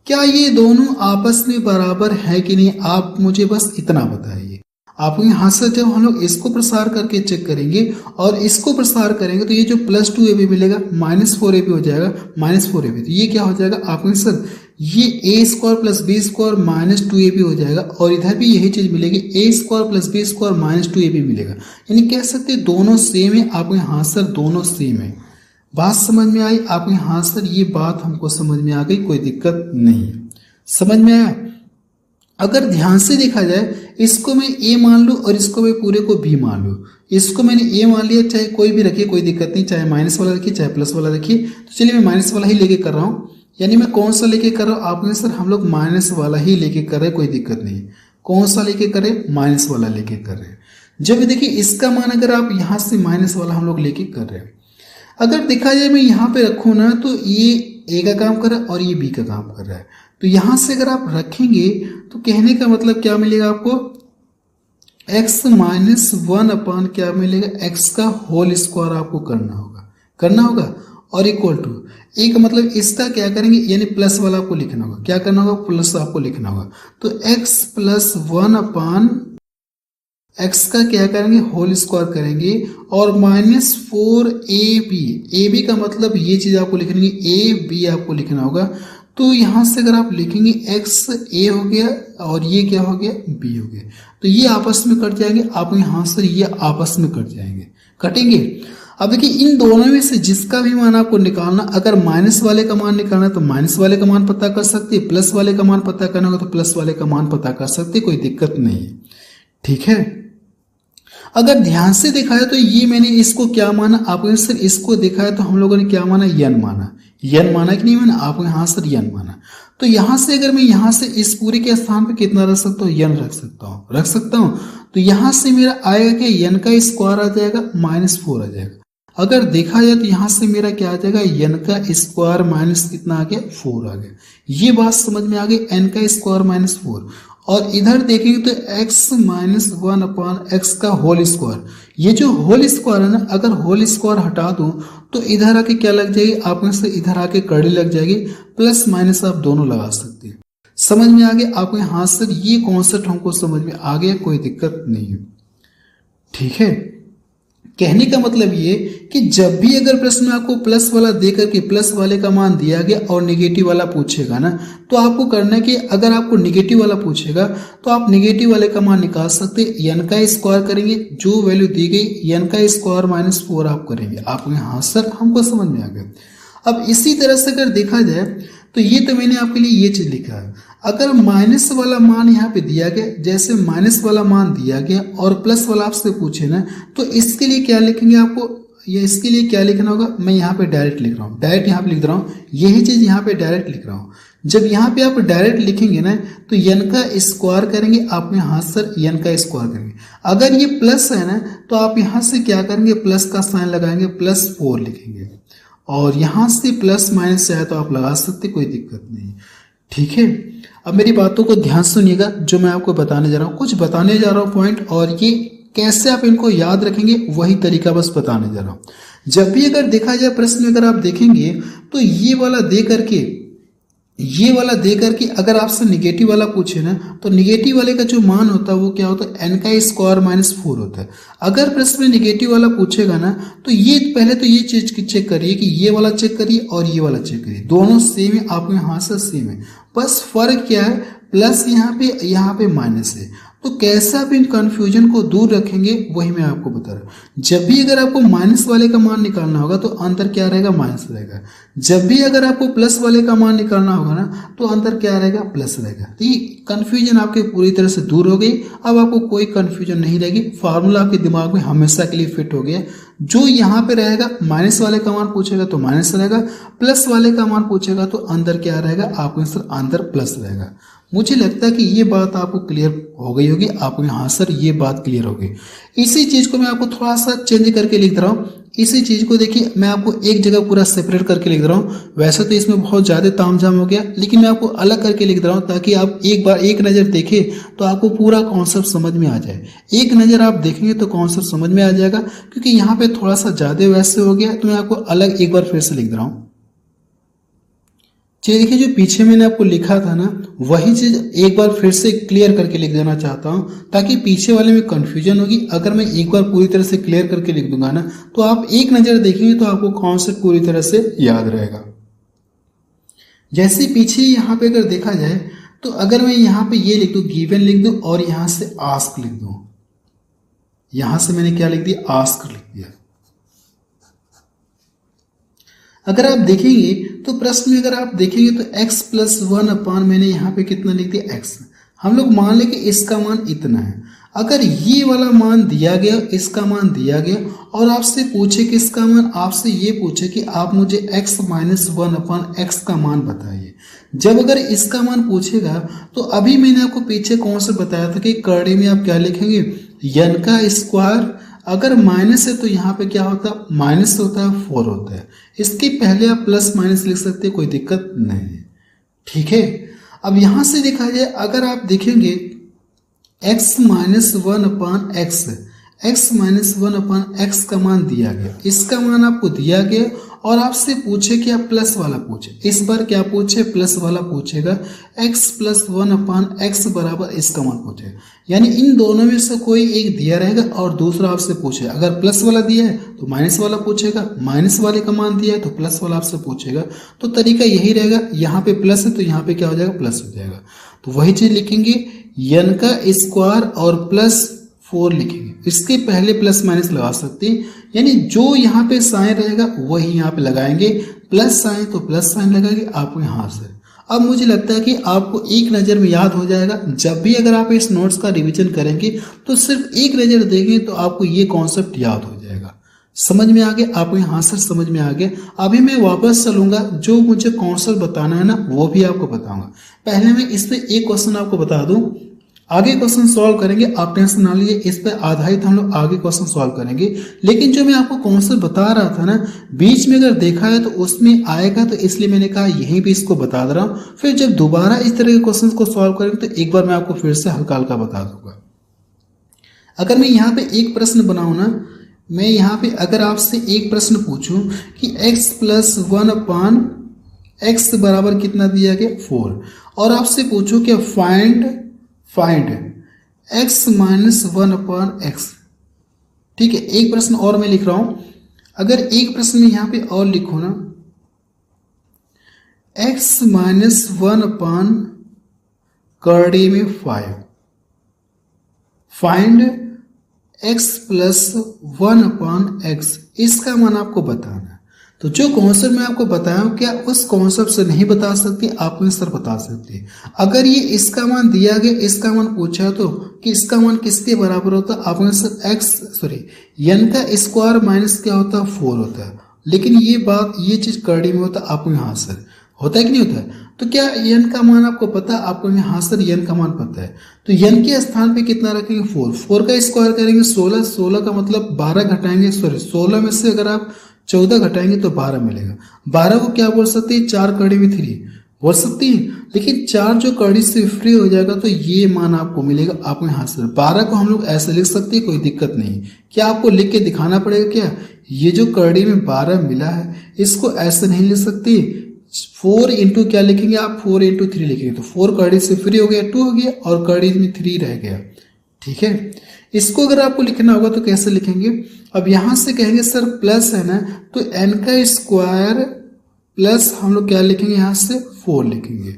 क्या ये दोनों आपस में बराबर है कि नहीं, आप मुझे बस इतना बताइए। आप यहाँ से जब हम लोग इसको प्रसार करके चेक करेंगे और इसको प्रसार करेंगे तो ये जो +2ab मिलेगा -4ab हो जाएगा, -4ab, तो ये क्या हो जाएगा आपको सर, ये a square plus b square -2ab हो जाएगा, और इधर भी यही चीज मिलेगी, a square plus b square -2ab मिलेगा। यानी कह सकते दोनों सेम है, आपको यहाँ सर दोनों सेम है। बात समझ में आई आपको, यहाँ सर ये बात हमको समझ में आ गई, कोई दिक्कत नहीं है, समझ में आया। अगर ध्यान से देखा जाए, इसको मैं a मान लूं और इसको मैं पूरे को b मान लूं, इसको मैंने a मान लिया, चाहे कोई भी रखिए कोई दिक्कत नहीं, चाहे माइनस वाला रखिए चाहे प्लस वाला रखिए। तो चलिए मैं माइनस वाला ही लेके कर रहा हूँ, यानी मैं कौन सा लेके कर रहा हूँ, आपने सर हम लोग माइनस वाला ही लेके कर रहे हैं, कोई दिक्कत नहीं। कौन सा लेके कर रहे हैं, माइनस वाला लेके कर रहे हैं। जब देखिए इसका मान अगर आप यहाँ से माइनस वाला हम लोग लेके कर रहे हैं, अगर देखा जाए मैं यहाँ पे रखूँ ना तो ये a का काम कर रहा है और ये b का काम कर रहा है, तो यहां से अगर आप रखेंगे तो कहने का मतलब क्या मिलेगा आपको, x माइनस 1 अपान क्या मिलेगा, x का होल स्क्वायर आपको करना होगा और इक्वल टू a का मतलब इसका क्या करेंगे, यानी प्लस वाला आपको लिखना होगा, क्या करना होगा, प्लस आपको लिखना होगा। तो x प्लस 1 अपान x का क्या करेंगे, होल स्क्वायर करेंगे, और -4ab का मतलब ये चीज आपको लिखनी है, ab आपको लिखना होगा। तो यहां से अगर आप लिखेंगे x a हो गया और ये क्या हो गया, b हो गया, तो ये आपस में कट जाएंगे, आप यहां से ये आपस में कट जाएंगे, कटेंगे। अब देखिए इन दोनों में से जिसका भी मान आपको निकालना, अगर माइनस वाले का मान निकालना तो माइनस वाले का मान पता कर सकते, प्लस वाले का मान पता करना होगा तो प्लस वाले का मान पता कर सकते, कोई दिक्कत नहीं है। ठीक है, अगर ध्यान से देखा है तो ये मैंने इसको क्या माना, आपने सर इसको देखा है तो हम लोगों ने क्या माना, यन माना, यन माना कि नहीं माना, आपको यहाँ सर यन माना। तो यहाँ से अगर मैं यहाँ से इस पूरे के स्थान पे कितना रख सकता हूँ, यन रख सकता हूँ। तो यहाँ से मेरा आएगा कि यन का स्क्वायर आ जाएगा -4 आ जाएगा। अगर देखा जाए तो यहाँ से मेरा क्या आ जाएगा, यन का स्क्वायर माइनस कितना आ गया, 4 आ गया। ये बात समझ में आ गई, एन का स्क्वायर -4, और इधर देखेंगे तो x माइनस 1 अपान x का होल स्क्वायर, ये जो होल स्क्वायर है ना, अगर होल स्क्वायर हटा दूं तो इधर आके क्या लग जाएगी, आप में से इधर आके कड़ी लग जाएगी, प्लस माइनस आप दोनों लगा सकते हैं। समझ में आ गया आपको, यहाँ से ये कॉन्सेप्ट हमको समझ में आ गया, कोई दिक्कत नहीं है। ठीक है, कहने का मतलब ये कि जब भी अगर प्रश्न में आपको प्लस वाला दे करके प्लस वाले का मान दिया गया और नेगेटिव वाला पूछेगा ना, तो आपको करना है कि अगर आपको नेगेटिव वाला पूछेगा तो आप नेगेटिव वाले का मान निकाल सकते, n का स्क्वायर करेंगे, जो वैल्यू दी गई n का स्क्वायर -4 आप करेंगे। आपको यहाँ सर हमको समझ में आ गया। अब इसी तरह से अगर देखा जाए तो ये तो मैंने आपके लिए ये चीज लिखा है, अगर माइनस वाला मान यहाँ पे दिया गया, जैसे माइनस वाला मान दिया गया और प्लस वाला आपसे पूछे ना, तो इसके लिए क्या लिखेंगे आपको, या इसके लिए क्या लिखना होगा, मैं यहाँ पे डायरेक्ट लिख रहा हूँ, डायरेक्ट यहाँ पे लिख रहा हूँ, यही चीज यहाँ पे डायरेक्ट लिख रहा हूँ। जब यहाँ पे आप डायरेक्ट लिखेंगे ना तो n का स्क्वायर करेंगे, आप यहाँ सर n का स्क्वायर करेंगे। अगर ये प्लस है ना तो आप यहाँ से क्या करेंगे, प्लस का साइन लगाएंगे, +4 लिखेंगे। और यहाँ से प्लस माइनस चाहे तो आप लगा सकते, कोई दिक्कत नहीं। ठीक है, अब मेरी बातों को ध्यान सुनिएगा, जो मैं आपको बताने जा रहा हूँ, कुछ बताने जा रहा हूँ पॉइंट, और ये कैसे आप इनको याद रखेंगे वही तरीका बस बताने जा रहा हूँ। जब भी अगर देखा जाए प्रश्न में अगर आप देखेंगे तो ये वाला दे करके अगर आपसे निगेटिव वाला पूछे ना तो निगेटिव वाले का जो मान होता है वो क्या होता है, n का स्क्वायर -4 होता है। अगर प्रश्न में निगेटिव वाला पूछेगा ना तो ये पहले तो ये चीज चेक करिए कि ये वाला चेक करिए और ये वाला चेक करिए, दोनों सेम है, आपके यहाँ से सेम है, बस फर्क क्या है, प्लस यहाँ पे माइनस है। तो कैसे आप इन कंफ्यूजन को दूर रखेंगे वही मैं आपको बता रहा हूँ। जब भी अगर आपको माइनस वाले का मान निकालना होगा तो अंदर क्या रहेगा, माइनस रहेगा। जब भी अगर आपको प्लस वाले का मान निकालना होगा ना तो अंदर क्या रहेगा, प्लस रहेगा। तो ये कंफ्यूजन आपके पूरी तरह से दूर हो गई। अब आपको कोई कंफ्यूजन नहीं रहेगी, फार्मूला आपके दिमाग में हमेशा के लिए फिट हो गया। जो यहाँ पे रहेगा, माइनस वाले का मान पूछेगा तो माइनस रहेगा, प्लस वाले का मान पूछेगा तो अंदर क्या रहेगा, आपके आंसर अंदर प्लस रहेगा। मुझे लगता है कि ये बात आपको क्लियर हो गई होगी, आपको यहाँ सर ये बात क्लियर होगी। इसी चीज को मैं आपको थोड़ा सा चेंज करके लिख रहा हूँ। इसी चीज को देखिए, मैं आपको एक जगह पूरा सेपरेट करके लिख रहा हूँ। वैसे तो इसमें बहुत ज्यादा तामझाम हो गया, लेकिन मैं आपको अलग करके लिख रहा हूँ ताकि आप एक बार एक नजर देखें तो आपको पूरा कॉन्सेप्ट समझ में आ जाए। एक नजर आप देखेंगे तो कॉन्सेप्ट समझ में आ जाएगा, क्योंकि यहाँ पे थोड़ा सा ज्यादा वैसे हो गया, तो मैं आपको अलग एक बार फिर से लिख रहा हूँ। चलिए देखिए, जो पीछे मैंने आपको लिखा था ना वही चीज एक बार फिर से क्लियर करके लिख देना चाहता हूं, ताकि पीछे वाले में कंफ्यूजन होगी। अगर मैं एक बार पूरी तरह से क्लियर करके लिख दूंगा ना तो आप एक नजर देखेंगे तो आपको कॉन्सेप्ट पूरी तरह से याद रहेगा। जैसे पीछे यहाँ पे अगर देखा जाए तो अगर मैं यहाँ पे ये लिख दूं, गिवन लिख दूं और यहाँ से आस्क लिख दूं, यहां से मैंने क्या लिख दिया, आस्क लिख दिया। अगर आप देखेंगे तो प्रश्न में अगर आप देखेंगे तो x+1 अपान मैंने यहाँ पे कितना लिख दिया, x। हम लोग मान ले कि इसका मान इतना है। अगर ये वाला मान दिया गया, इसका मान दिया गया और आपसे पूछे कि इसका मान, आपसे ये पूछे कि आप मुझे x-1 अपान x का मान बताइए। जब अगर इसका मान पूछेगा तो अभी मैंने आपको पीछे कौन सा बताया था कि करड़ी में आप क्या लिखेंगे, n का स्क्वायर। अगर माइनस है तो यहाँ पे क्या होता है, माइनस होता है, 4 होता है। इसके पहले आप प्लस माइनस लिख सकते हैं, कोई दिक्कत नहीं है। ठीक है, अब यहां से देखा जाए, अगर आप देखेंगे x-1 अपान x का मान दिया गया, इसका मान आपको दिया गया और आपसे पूछे कि आप प्लस वाला पूछे। इस बार क्या पूछे, प्लस वाला पूछेगा, x+1 अपान x बराबर इसका मान पूछेगा। यानी इन दोनों में से कोई एक दिया रहेगा और दूसरा आपसे पूछे। अगर प्लस वाला दिया है तो माइनस वाला पूछेगा, माइनस वाले का मान दिया है तो प्लस वाला आपसे पूछेगा। तो तरीका यही रहेगा, यहाँ पे प्लस है तो यहाँ पे क्या हो जाएगा, प्लस हो जाएगा। तो वही चीज लिखेंगे, n का स्क्वायर और +4 लिखेंगे। इसके पहले प्लस माइनस लगा सकते हैं, यानी जो यहाँ पे साइन रहेगा वही यहाँ पे लगाएंगे, प्लस साइन तो प्लस साइन लगाएंगे आपको यहाँ से। अब मुझे लगता है कि आपको एक नज़र में याद हो जाएगा। जब भी अगर आप इस नोट्स का रिवीजन करेंगे तो सिर्फ एक नज़र देंगे तो आपको ये कॉन्सेप्ट याद हो जाएगा। समझ में आ गया, आपको यहाँ से समझ में आ गया। अभी मैं वापस चलूंगा, जो मुझे कॉन्सेप्ट बताना है ना वो भी आपको बताऊंगा। पहले मैं इस पे एक क्वेश्चन आपको बता दूं, आगे क्वेश्चन सॉल्व करेंगे, आप टेंशन ना लीजिए। इस पे आधारित हम लोग आगे क्वेश्चन सॉल्व करेंगे। लेकिन जो मैं आपको कॉन्सेप्ट बता रहा था ना, बीच में अगर देखा है तो उसमें आएगा, तो इसलिए मैंने कहा यहीं पे इसको बता दे रहा हूँ। फिर जब दोबारा इस तरह के क्वेश्चन को सॉल्व करेंगे तो एक बार मैं आपको फिर से हल्का हल्का बता दूंगा। अगर मैं यहाँ पे एक प्रश्न बनाऊँ ना, मैं यहाँ पे अगर आपसे एक प्रश्न पूछूं कि x+1 अपान x बराबर कितना दिया गया, 4, और आपसे पूछूं कि फाइंड x-1 अपान x। ठीक है, एक प्रश्न और मैं लिख रहा हूं। अगर एक प्रश्न में यहाँ पे और लिखो ना, x-1 अपान करड़े में 5, फाइंड x+1 अपान x, इसका मान आपको बताना है। तो जो कॉन्सेप्ट मैं आपको बताया हूं, क्या उस कॉन्सेप्ट से नहीं बता सकते, आप आंसर बता सकते हैं। अगर ये इसका मान दिया गया, इसका मान पूछा तो कि इसका मान किसके बराबर होता है, आप आंसर n का स्क्वायर माइनस क्या होता है, 4 होता है। लेकिन ये चीज करड़ी में होता है, आप यहाँ आंसर। होता है कि नहीं होता है? तो क्या n का मान आपको पता है? आपको यहाँ सर n का मान पता है, तो n के स्थान पे कितना रखेंगे 4, 4 का स्क्वायर करेंगे 16, 16 का मतलब 12 घटाएंगे, सॉरी 16 में से अगर आप 14 घटाएंगे तो 12 मिलेगा। 12 को क्या बोल सकते हैं? 4 कड़ी में 3 बोल सकती है, लेकिन 4 जो कड़ी से फ्री हो जाएगा तो ये मान आपको मिलेगा। आपको यहाँ से 12 को हम लोग ऐसे लिख सकते हैं, कोई दिक्कत नहीं। क्या आपको लिख के दिखाना पड़ेगा क्या? ये जो कड़ी में 12 मिला है इसको ऐसे नहीं लिख सकते, 4 इंटू क्या लिखेंगे आप? 4 इंटू 3 लिखेंगे, तो 4 कड़ी से फ्री हो गया 2 हो गया और कड़ी में 3 रह गया। ठीक है, इसको अगर आपको लिखना होगा तो कैसे लिखेंगे? अब यहां से कहेंगे सर प्लस है ना, तो n का स्क्वायर प्लस हम लोग क्या लिखेंगे? यहां से 4 लिखेंगे।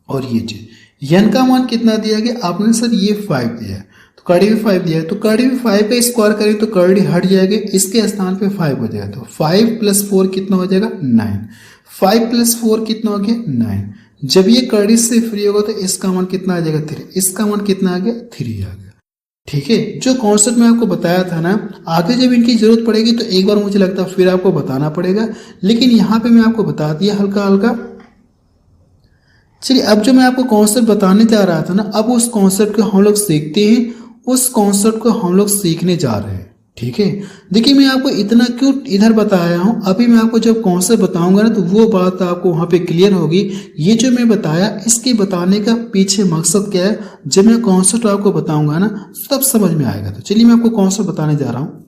और ये चीज n का मान कितना दिया गया आपने? सर ये 5 दिया है, तो कड़ी में 5 दिया है, तो कड़ी में 5 का स्क्वायर करें तो कड़ी हट जाएगी, इसके स्थान पे 5 हो जाएगा, तो 5 प्लस 4 कितना हो जाएगा? 9। 5 प्लस 4 कितना हो गया? 9। जब ये कड़ी से फ्री होगा तो इसका मान कितना आ जाएगा? 3। इसका मान कितना आ गया? 3 आ गया। ठीक है, जो कॉन्सेप्ट मैं आपको बताया था ना, आगे जब इनकी जरूरत पड़ेगी तो एक बार मुझे लगता है फिर आपको बताना पड़ेगा, लेकिन यहाँ पे मैं आपको बता दिया हल्का हल्का। चलिए, अब जो मैं आपको कॉन्सेप्ट बताने जा रहा था ना, अब उस कॉन्सेप्ट को हम लोग सीखते हैं, उस कॉन्सेप्ट को हम लोग सीखने जा रहे हैं। ठीक है, देखिए मैं आपको इतना क्यों इधर बताया हूं, अभी मैं आपको जब कॉन्सेप्ट बताऊंगा ना तो वो बात आपको वहां पे क्लियर होगी। ये जो मैं बताया इसके बताने का पीछे मकसद क्या है, जब मैं कॉन्सेप्ट आपको बताऊंगा ना तब समझ में आएगा। तो चलिए मैं आपको कॉन्सेप्ट बताने जा रहा हूँ।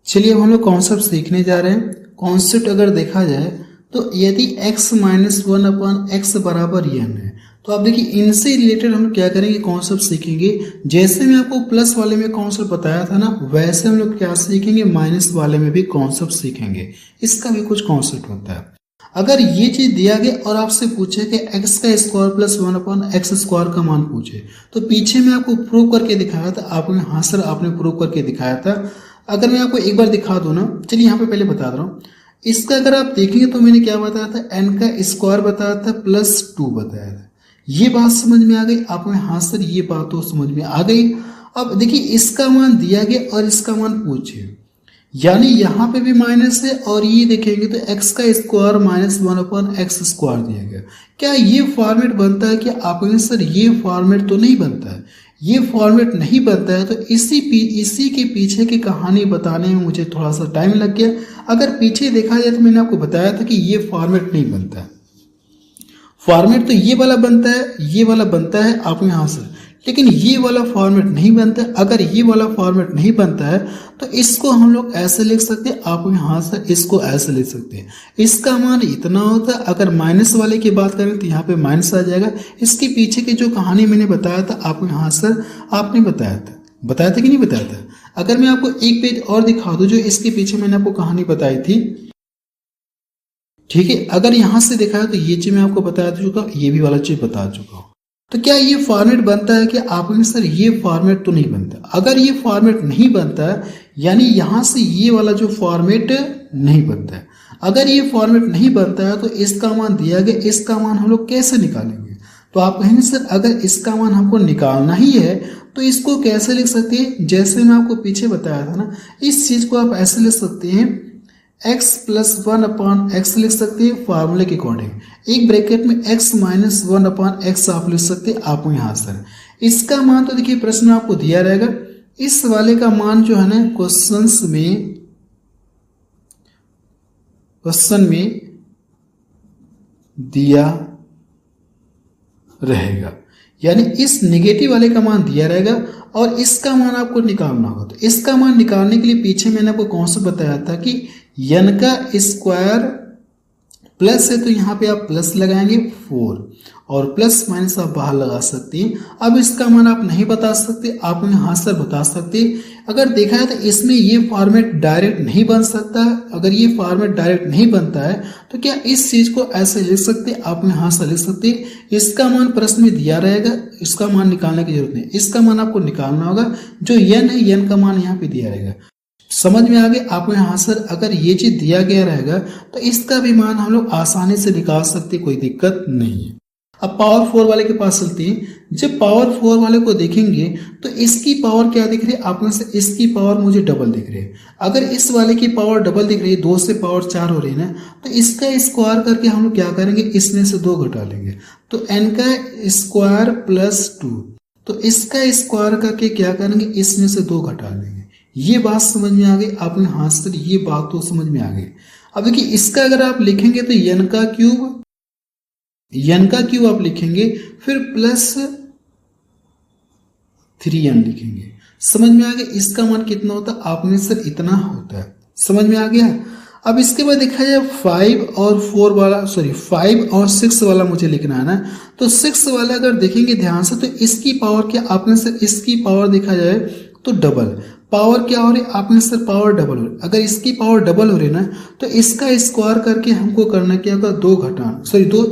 चलिए अब हम लोग कॉन्सेप्ट सीखने जा रहे हैं। कॉन्सेप्ट अगर देखा जाए तो यदि x माइनस 1 अपन x बराबर n है, तो आप देखिए इनसे रिलेटेड हम क्या करेंगे? कॉन्सेप्ट सीखेंगे। जैसे मैं आपको प्लस वाले में कॉन्सेप्ट बताया था ना, वैसे हम लोग क्या सीखेंगे? माइनस वाले में भी कॉन्सेप्ट सीखेंगे। इसका भी कुछ कॉन्सेप्ट होता है। अगर ये चीज दिया गया और आपसे पूछे कि x का स्क्वायर प्लस 1 अपन x स्क्वायर का मान पूछे, तो पीछे मैं आपको प्रूव करके दिखाया था। आपने हाँ सर आपने प्रूव करके दिखाया था। अगर मैं आपको एक बार दिखा दूं ना, चलिए यहाँ पे पहले बता रहा हूँ। इसका अगर आप देखेंगे तो मैंने क्या बताया था? n का स्क्वायर बताया था प्लस 2 बताया था। ये बात समझ में आ गई आपको? हाँ सर ये बात तो समझ में आ गई। अब देखिए इसका मान दिया गया और इसका मान पूछे, यानी यहाँ पे भी माइनस है, और ये देखेंगे तो x का स्क्वायर माइनस 1 अपन x स्क्वायर दिया गया। क्या ये फॉर्मेट बनता है? क्या आपने सर ये फॉर्मेट तो नहीं बनता है, ये फॉर्मेट नहीं बनता है। तो इसी के पीछे की कहानी बताने में मुझे थोड़ा सा टाइम लग गया। अगर पीछे देखा जाए तो मैंने आपको बताया था कि ये फॉर्मेट नहीं बनता है। फॉर्मेट तो ये वाला बनता है, ये वाला बनता है आप यहाँ से, लेकिन ये वाला फॉर्मेट नहीं बनता है। अगर ये वाला फॉर्मेट नहीं बनता है तो इसको हम लोग ऐसे लिख सकते हैं, आप यहाँ से इसको ऐसे लिख सकते हैं। इसका मान इतना होता है। अगर माइनस वाले की बात करें तो यहाँ पे माइनस आ जाएगा। इसके पीछे की जो कहानी मैंने बताया था आपको यहाँ सर आपने बताया था कि नहीं बताया था? अगर मैं आपको एक पेज और दिखा दूं जो इसके पीछे मैंने आपको कहानी बताई थी। ठीक है, अगर यहां से देखा है तो ये चीज मैं आपको बता चुका, ये भी वाला चीज बता चुका हूं। तो क्या ये फॉर्मेट बनता है? कि आपने सर ये फॉर्मेट तो नहीं बनता। अगर ये फॉर्मेट नहीं बनता है, यानी यहां से ये वाला जो फॉर्मेट नहीं बनता है। अगर ये फॉर्मेट नहीं बनता है तो इसका मान दिया गया, इसका मान हम लोग कैसे निकालेंगे? तो आप कहेंगे सर अगर इसका मान हमको निकालना ही है तो इसको कैसे लिख सकते हैं? जैसे मैं आपको पीछे बताया था ना, इस चीज को आप ऐसे लिख सकते हैं, x प्लस 1 अपॉन एक्स लिख सकते हैं फार्मूले के अकॉर्डिंग। एक ब्रैकेट में x माइनस 1 अपॉन एक्स आप लिख सकते हैं। आपको यहाँ सर इसका मान तो देखिए प्रश्न आपको दिया रहेगा। इस वाले का मान जो है ना क्वेश्चन में दिया रहेगा, यानी इस नेगेटिव वाले का मान दिया रहेगा और इसका मान आपको निकालना होगा। तो इसका मान निकालने के लिए पीछे मैंने आपको कॉन्सेप्ट बताया था कि n का स्क्वायर प्लस है तो यहाँ पे आप प्लस लगाएंगे 4, और प्लस माइनस आप बाहर लगा सकते हैं। अब इसका मान आप नहीं बता सकते, आप यहाँ से बता सकते। अगर देखा है तो इसमें ये फॉर्मेट डायरेक्ट नहीं बन सकता है। अगर ये फॉर्मेट डायरेक्ट नहीं बनता है तो क्या इस चीज को ऐसे लिख सकते, आप यहाँ से लिख सकते। इसका मान प्रश्न में दिया रहेगा, इसका मान निकालने की जरूरत नहीं, इसका मान आपको निकालना होगा। जो n है n का मान यहाँ पे दिया रहेगा। समझ में आ गया आपको? यहाँ सर अगर ये चीज दिया गया रहेगा तो इसका भी मान हम लोग आसानी से निकाल सकते, कोई दिक्कत नहीं है। अब पावर 4 वाले के पास चलते हैं। जब पावर 4 वाले को देखेंगे तो इसकी पावर क्या दिख रही है, आप में से इसकी पावर मुझे डबल दिख रही है। अगर इस वाले की पावर डबल दिख रही है, 2 से पावर 4 हो रही है ना, तो इसका स्क्वायर करके हम लोग क्या करेंगे, इसमें से 2 घटा लेंगे। तो n का स्क्वायर प्लस 2, तो इसका स्क्वायर करके क्या करेंगे, इसमें से 2 घटा लेंगे। ये बात समझ में आ गई, आपने हाथ से ये बात तो समझ में आ गई। अब देखिए इसका अगर आप लिखेंगे तो n का क्यूब आप लिखेंगे, फिर प्लस 3n लिखेंगे। समझ में आ गया इसका मान कितना होता है, आपने सर इतना होता है। समझ में आ गया। अब इसके बाद देखा जाए 5 और 6 वाला मुझे लिखना है ना, तो 6 वाला अगर देखेंगे ध्यान से तो इसकी पावर क्या, आपने सर इसकी पावर देखा जाए तो डबल पावर क्या हो रही है, आपने सर पावर डबल हो रही। अगर इसकी पावर डबल हो रही ना, तो इसका स्क्वायर करके हमको करना क्या होगा, 2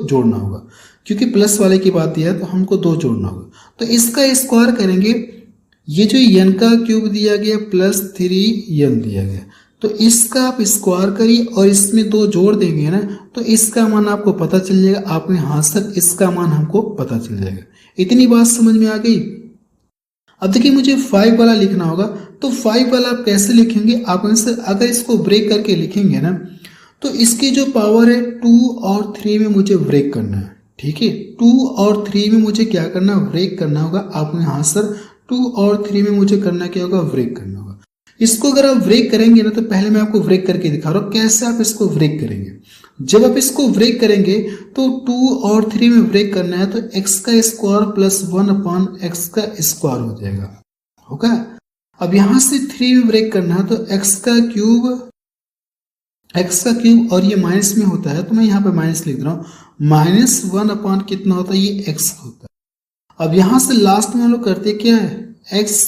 जोड़ना होगा, क्योंकि प्लस वाले की बात दिया है तो हमको 2 जोड़ना होगा। तो इसका स्क्वायर करेंगे, ये जो n का क्यूब दिया गया प्लस 3n दिया गया, तो इसका आप स्क्वायर करिए और इसमें 2 जोड़ देंगे ना, तो इसका मान आपको पता चल जाएगा। आपने हाथ से इसका मान हमको पता चल जाएगा। इतनी बात समझ में आ गई। अब देखिए मुझे 5 वाला लिखना होगा, तो 5 वाला आप कैसे लिखेंगे, आप अगर इसको ब्रेक करके लिखेंगे ना, तो इसकी जो पावर है 2 और 3 में मुझे ब्रेक करना है। ठीक है, 2 और 3 में मुझे क्या करना, ब्रेक करना होगा। आपने हाँ सर 2 और 3 में मुझे करना क्या होगा, ब्रेक करना होगा। इसको अगर आप ब्रेक करेंगे ना, तो पहले मैं आपको ब्रेक करके दिखा रहा हूँ कैसे आप इसको ब्रेक करेंगे। जब आप इसको ब्रेक करेंगे तो 2 और 3 में ब्रेक करना है, तो x का स्क्वायर प्लस 1 अपॉन x का स्क्वायर हो जाएगा, होगा। अब यहां से 3 में ब्रेक करना है, तो x का क्यूब और ये माइनस में होता है, तो मैं यहाँ पे माइनस लिख रहा हूँ। -1 अपॉन कितना होता है, ये x होता है। अब यहां से लास्ट में हम लोग करते क्या है, x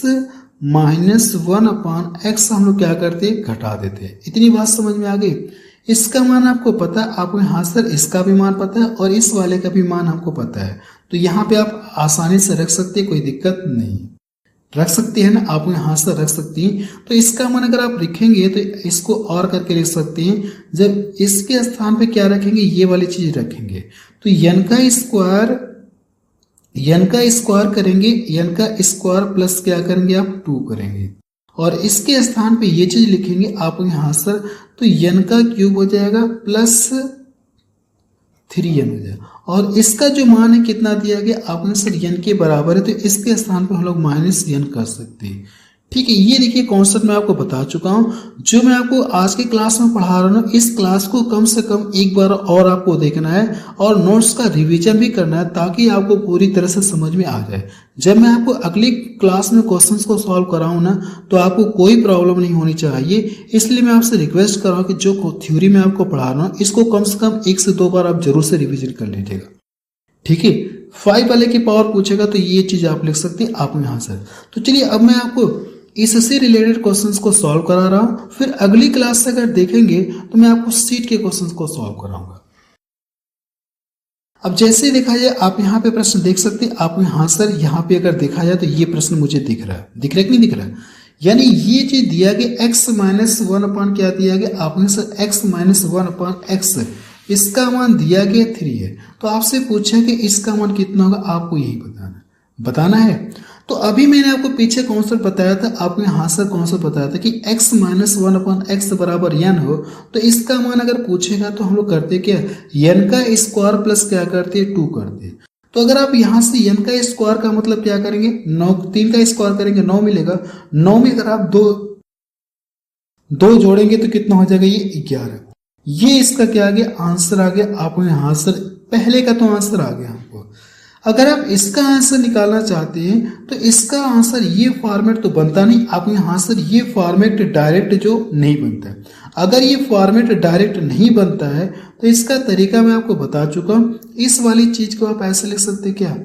-1 अपॉन x हम लोग क्या करते हैं, घटा देते हैं। इतनी बात समझ में आ गई। इसका मान आपको पता है, आपको यहाँ सर इसका भी मान पता है और इस वाले का भी मान हमको पता है, तो यहाँ पे आप आसानी से रख सकते हैं, कोई दिक्कत नहीं, रख सकते हैं ना, आप यहाँ से रख सकती हैं। तो इसका मान अगर आप लिखेंगे तो इसको और करके लिख सकते हैं। जब इसके स्थान पे क्या रखेंगे, ये वाली चीज रखेंगे, तो n का स्क्वायर करेंगे, n का स्क्वायर प्लस क्या करेंगे, आप 2 करेंगे, और इसके स्थान पे ये चीज लिखेंगे आप यहाँ सर, तो n का क्यूब हो जाएगा प्लस 3n हो जाएगा। और इसका जो मान है कितना दिया गया, आपने सर n के बराबर है, तो इसके स्थान पे हम लोग -n कर सकते हैं। ठीक है, ये देखिए कॉन्सेप्ट मैं आपको बता चुका हूँ, जो मैं आपको आज के क्लास में पढ़ा रहा हूँ। इस क्लास को कम से कम एक बार और आपको देखना है और नोट्स का रिवीजन भी करना है, ताकि आपको पूरी तरह से समझ में आ जाए। जब मैं आपको अगली क्लास में क्वेश्चंस को सॉल्व कराऊँ ना, तो आपको कोई प्रॉब्लम नहीं होनी चाहिए। इसलिए मैं आपसे रिक्वेस्ट कर रहा हूँ कि जो थ्योरी मैं आपको पढ़ा रहा हूँ, इसको कम से कम 1 से 2 बार आप जरूर से रिविजन कर लीजिएगा। ठीक है, 5 वाले की पावर पूछेगा तो ये चीज आप लिख सकते हैं आप यहाँ से। तो चलिए अब मैं आपको इससे रिलेटेड क्वेश्चंस को सॉल्व करा रहा हूं, फिर अगली क्लास से अगर देखेंगे तो मैं आपको सीट के क्वेश्चंस को सॉल्व कराऊंगा। अब जैसे देखा जाए, आप यहाँ पे प्रश्न देख सकते हैं। आप हाँ सर, यहाँ पे अगर देखा जाए तो ये प्रश्न मुझे दिख रहा है कि नहीं दिख रहा है, यानी ये चीज दिया गया x -1 अपॉन क्या दिया गया, आपने सर x -1 अपॉन x, इसका मान दिया गया 3 है। तो आपसे पूछा कि इसका मान कितना होगा, आपको यही बताना है। तो अभी मैंने आपको पीछे कॉन्सेप्ट बताया था, आपने हाँ सर कॉन्सेप्ट बताया था कि x -1 अपॉन x बराबर n हो, तो इसका मान अगर पूछेगा तो हम लोग करते क्या, n का स्क्वायर प्लस क्या करते हैं, 2 करते। तो अगर आप यहाँ से n का स्क्वायर का मतलब क्या करेंगे, 9, 3 का स्क्वायर करेंगे 9 मिलेगा। 9 में अगर आप 2 जोड़ेंगे तो कितना हो जाएगा, ये 11। ये इसका क्या आ गया, आंसर आ गया। आपने हाँ सर पहले का तो आंसर आ गया हमको। अगर आप इसका आंसर निकालना चाहते हैं तो इसका आंसर ये फॉर्मेट तो बनता नहीं, आप यहाँ सर ये फॉर्मेट डायरेक्ट जो नहीं बनता है। अगर ये फॉर्मेट डायरेक्ट नहीं बनता है तो इसका तरीका मैं आपको बता चुका हूँ। इस वाली चीज को आप ऐसे लिख सकते क्या,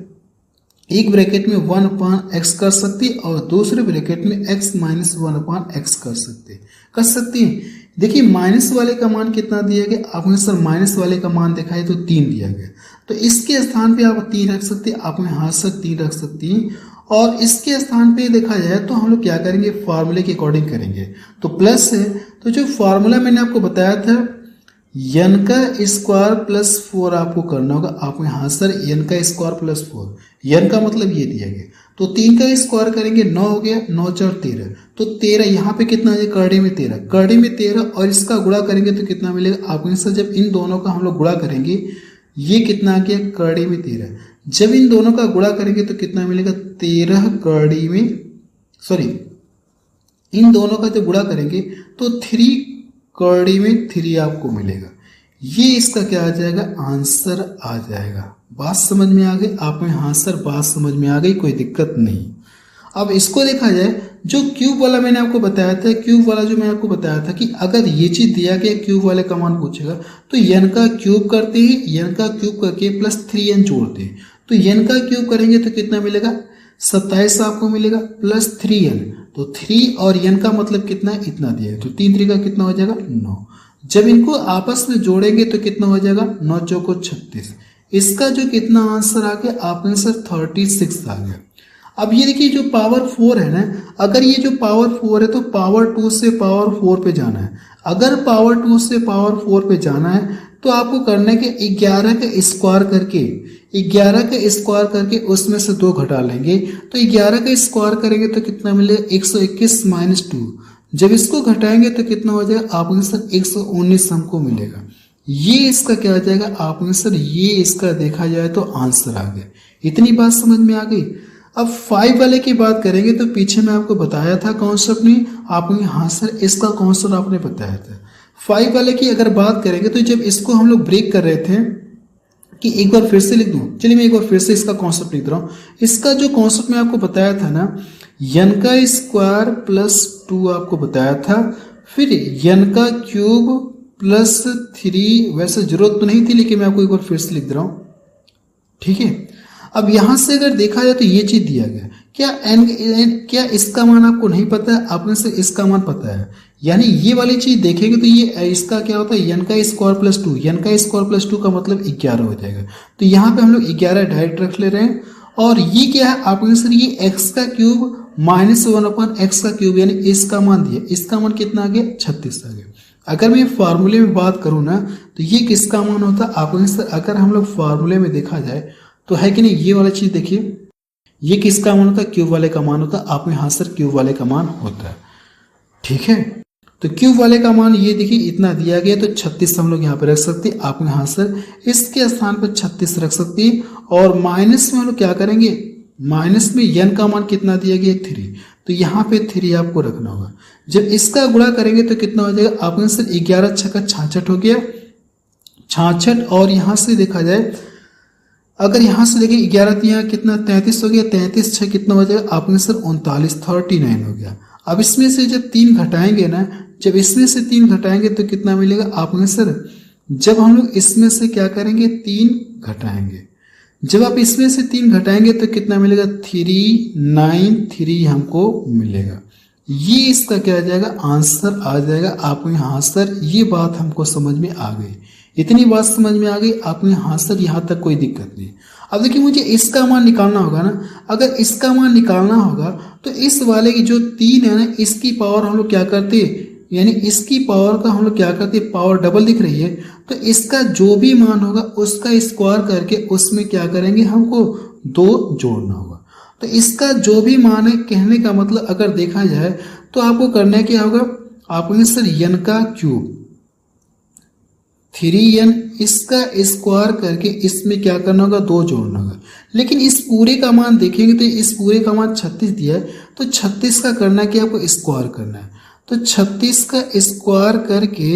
एक ब्रैकेट में 1 अपॉन x कर सकते और दूसरे ब्रैकेट में x -1 अपॉन x कर सकते हैं। देखिए माइनस वाले का मान कितना दिया गया, आपने सर माइनस वाले का मान देखा है तो 3 दिया गया, तो इसके स्थान पे आप 3 रख सकते हैं, आपने हाथ से 3 रख सकती हैं। और इसके स्थान पे देखा जाए तो हम लोग क्या करेंगे, फार्मूले के अकॉर्डिंग करेंगे। तो प्लस है, तो जो फार्मूला मैंने आपको बताया था n का स्क्वायर प्लस 4 आपको करना होगा। आपको यहाँ सर n का स्क्वायर प्लस 4, n का मतलब ये दिया गया, तो 3 का स्क्वायर करेंगे 9 हो गया, 9 4 13, तो 13 यहाँ पे कितना है करड़े में 13, करड़े में 13 और इसका गुणा करेंगे तो कितना मिलेगा आपको सर। जब इन दोनों का हम लोग गुणा करेंगे ये कितना आ गया करड़े में 13, जब इन दोनों का गुणा करेंगे तो कितना मिलेगा 13 करड़ी में, सॉरी इन दोनों का जब गुणा करेंगे तो 3 करड़ी में 3 आपको मिलेगा। ये इसका क्या आ जाएगा आंसर आ जाएगा। बात समझ में आ गई आप में? हाँ सर बात समझ में आ गई, कोई दिक्कत नहीं। अब इसको देखा जाए, जो क्यूब वाला मैंने आपको बताया था, क्यूब वाला जो मैं आपको बताया था कि अगर ये चीज दिया गया क्यूब वाले का मान पूछेगा तो n का क्यूब करते हैं, n का क्यूब करके प्लस 3n जोड़ते हैं, तो n का क्यूब करेंगे तो कितना मिलेगा 27 आपको मिलेगा प्लस 3n, तो 3 और n का मतलब कितना है इतना दिया है, तो 3 3 का कितना हो जाएगा 9। जब इनको आपस में जोड़ेंगे तो कितना हो जाएगा 9 चौको 36। इसका जो कितना आंसर आ गया आपका आंसर 36 आ गया। अब ये देखिए जो पावर 4 है ना, अगर ये जो पावर 4 है तो पावर 2 से पावर 4 पे जाना है। अगर पावर 2 से पावर 4 पे जाना है तो आपको करना है कि 11 का स्क्वायर करके, 11 का स्क्वायर करके उसमें से 2 घटा लेंगे, तो 11 का स्क्वायर करेंगे तो कितना मिलेगा 121 माइनस 2, जब इसको घटाएंगे तो कितना हो जाएगा आपका आंसर 119 हमको मिलेगा। ये इसका क्या आ जाएगा आपका आंसर, ये इसका देखा जाए तो आंसर आ गया। इतनी बात समझ में आ गई। अब 5 वाले की बात करेंगे तो पीछे मैं आपको बताया था कॉन्सेप्ट में, आपने हाँ सर इसका कॉन्सेप्ट आपने बताया था। 5 वाले की अगर बात करेंगे तो जब इसको हम लोग ब्रेक कर रहे थे कि एक बार फिर से लिख दूं, चलिए मैं एक बार फिर से इसका कॉन्सेप्ट लिख रहा हूं। इसका जो कॉन्सेप्ट मैं आपको बताया था ना, n का स्क्वायर प्लस 2 आपको बताया था, फिर n का क्यूब प्लस 3, वैसे जरूरत तो नहीं थी लेकिन मैं आपको एक बार फिर से लिख दे रहा हूं, ठीक है। अब यहां से अगर देखा जाए तो ये चीज दिया गया, क्या इसका मान आपको नहीं पता है, आपने से इसका मान पता है, यानी ये वाली चीज देखेंगे तो ये इसका क्या होता है n का स्क्वायर प्लस 2, n का स्क्वायर प्लस 2 का मतलब 11 हो जाएगा, तो यहाँ पे हम लोग 11 डायरेक्ट रख ले रहे हैं। और ये क्या है आपके सर, ये x का क्यूब माइनस 1/x का क्यूब, यानी इसका मान दिया, इसका मान कितना आ गया 36 आ गया। अगर मैं फार्मूले में बात करूं ना तो ये किसका मान होता है आपके सर, अगर हम लोग फार्मूले में देखा जाए तो है कि नहीं, ये वाला चीज देखिए, ये किसका मान होता है क्यूब वाले का मान होता है, आप में हाँ सर क्यूब वाले का मान होता है, ठीक है। तो क्यूब वाले का मान ये देखिए इतना दिया गया, तो 36 हम लोग यहाँ पे रख सकते हैं, आप में हाँ सर इसके स्थान पर 36 रख सकते हैं। और माइनस में हम लोग क्या करेंगे, माइनस में n का मान कितना दिया गया 3, तो यहाँ पे 3 आपको रखना होगा। जब इसका गुणा करेंगे तो कितना हो जाएगा आपका आंसर 11 6 का 66 हो गया, 66। और यहाँ से देखा जाए, अगर यहाँ से देखिए 11 यहाँ कितना 33 हो गया, 33 6 कितना हो जाएगा आपका आंसर 39 हो गया। अब इसमें से जब 3 घटाएंगे ना, जब इसमें से 3 घटाएंगे तो कितना मिलेगा आपका आंसर, जब हम लोग इसमें से क्या करेंगे 3 घटाएंगे, जब आप इसमें से 3 घटाएंगे तो कितना मिलेगा 393 हमको मिलेगा। ये इसका क्या आ जाएगा आंसर आ जाएगा। आपको हाँ सर ये बात हमको समझ में आ गई, इतनी बात समझ में आ गई आपको हाँ सर, यहाँ तक कोई दिक्कत नहीं। अब देखिए मुझे इसका मान निकालना होगा ना, अगर इसका मान निकालना होगा तो इस वाले की जो 3 है ना, इसकी पावर हम लोग क्या करते हैं, यानी इसकी पावर का हम लोग क्या करते हैं, पावर डबल दिख रही है, तो इसका जो भी मान होगा उसका स्क्वायर करके उसमें क्या करेंगे हमको 2 जोड़ना होगा। तो इसका जो भी मान है, कहने का मतलब अगर देखा जाए तो आपको करना है क्या होगा, आपको सर n का क्यूब 3n इसका स्क्वायर करके इसमें क्या करना होगा 2 जोड़ना होगा। लेकिन इस पूरे का मान देखेंगे तो इस पूरे का मान 36 दिया है, तो 36 का करना है कि आपको स्क्वायर करना है, तो 36 का स्क्वायर करके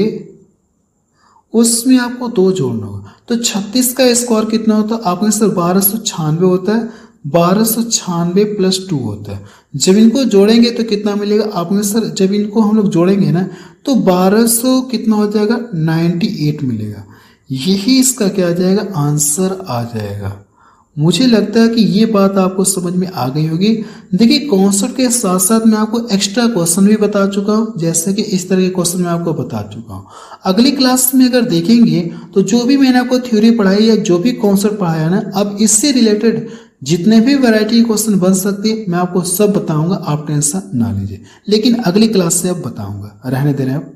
उसमें आपको 2 जोड़ना होगा। तो 36 का स्क्वायर कितना होता है आपके सर 1296 होता है, 1296 प्लस 2 होता है। जब इनको जोड़ेंगे तो कितना मिलेगा आपके सर, जब इनको हम लोग जोड़ेंगे ना तो 1200 कितना हो जाएगा 98 मिलेगा। यही इसका क्या आ जाएगा आंसर आ जाएगा। मुझे लगता है कि ये बात आपको समझ में आ गई होगी। देखिए कॉन्सेप्ट के साथ साथ मैं आपको एक्स्ट्रा क्वेश्चन भी बता चुका हूँ, जैसे कि इस तरह के क्वेश्चन मैं आपको बता चुका हूँ। अगली क्लास में अगर देखेंगे तो जो भी मैंने आपको थ्योरी पढ़ाई या जो भी कॉन्सेप्ट पढ़ाया ना, अब इससे रिलेटेड जितने भी वैरायटी क्वेश्चन बन सकते हैं मैं आपको सब बताऊंगा, आप टेंशन ना लीजिए। लेकिन अगली क्लास से अब बताऊंगा, रहने दे रहे हैं आप।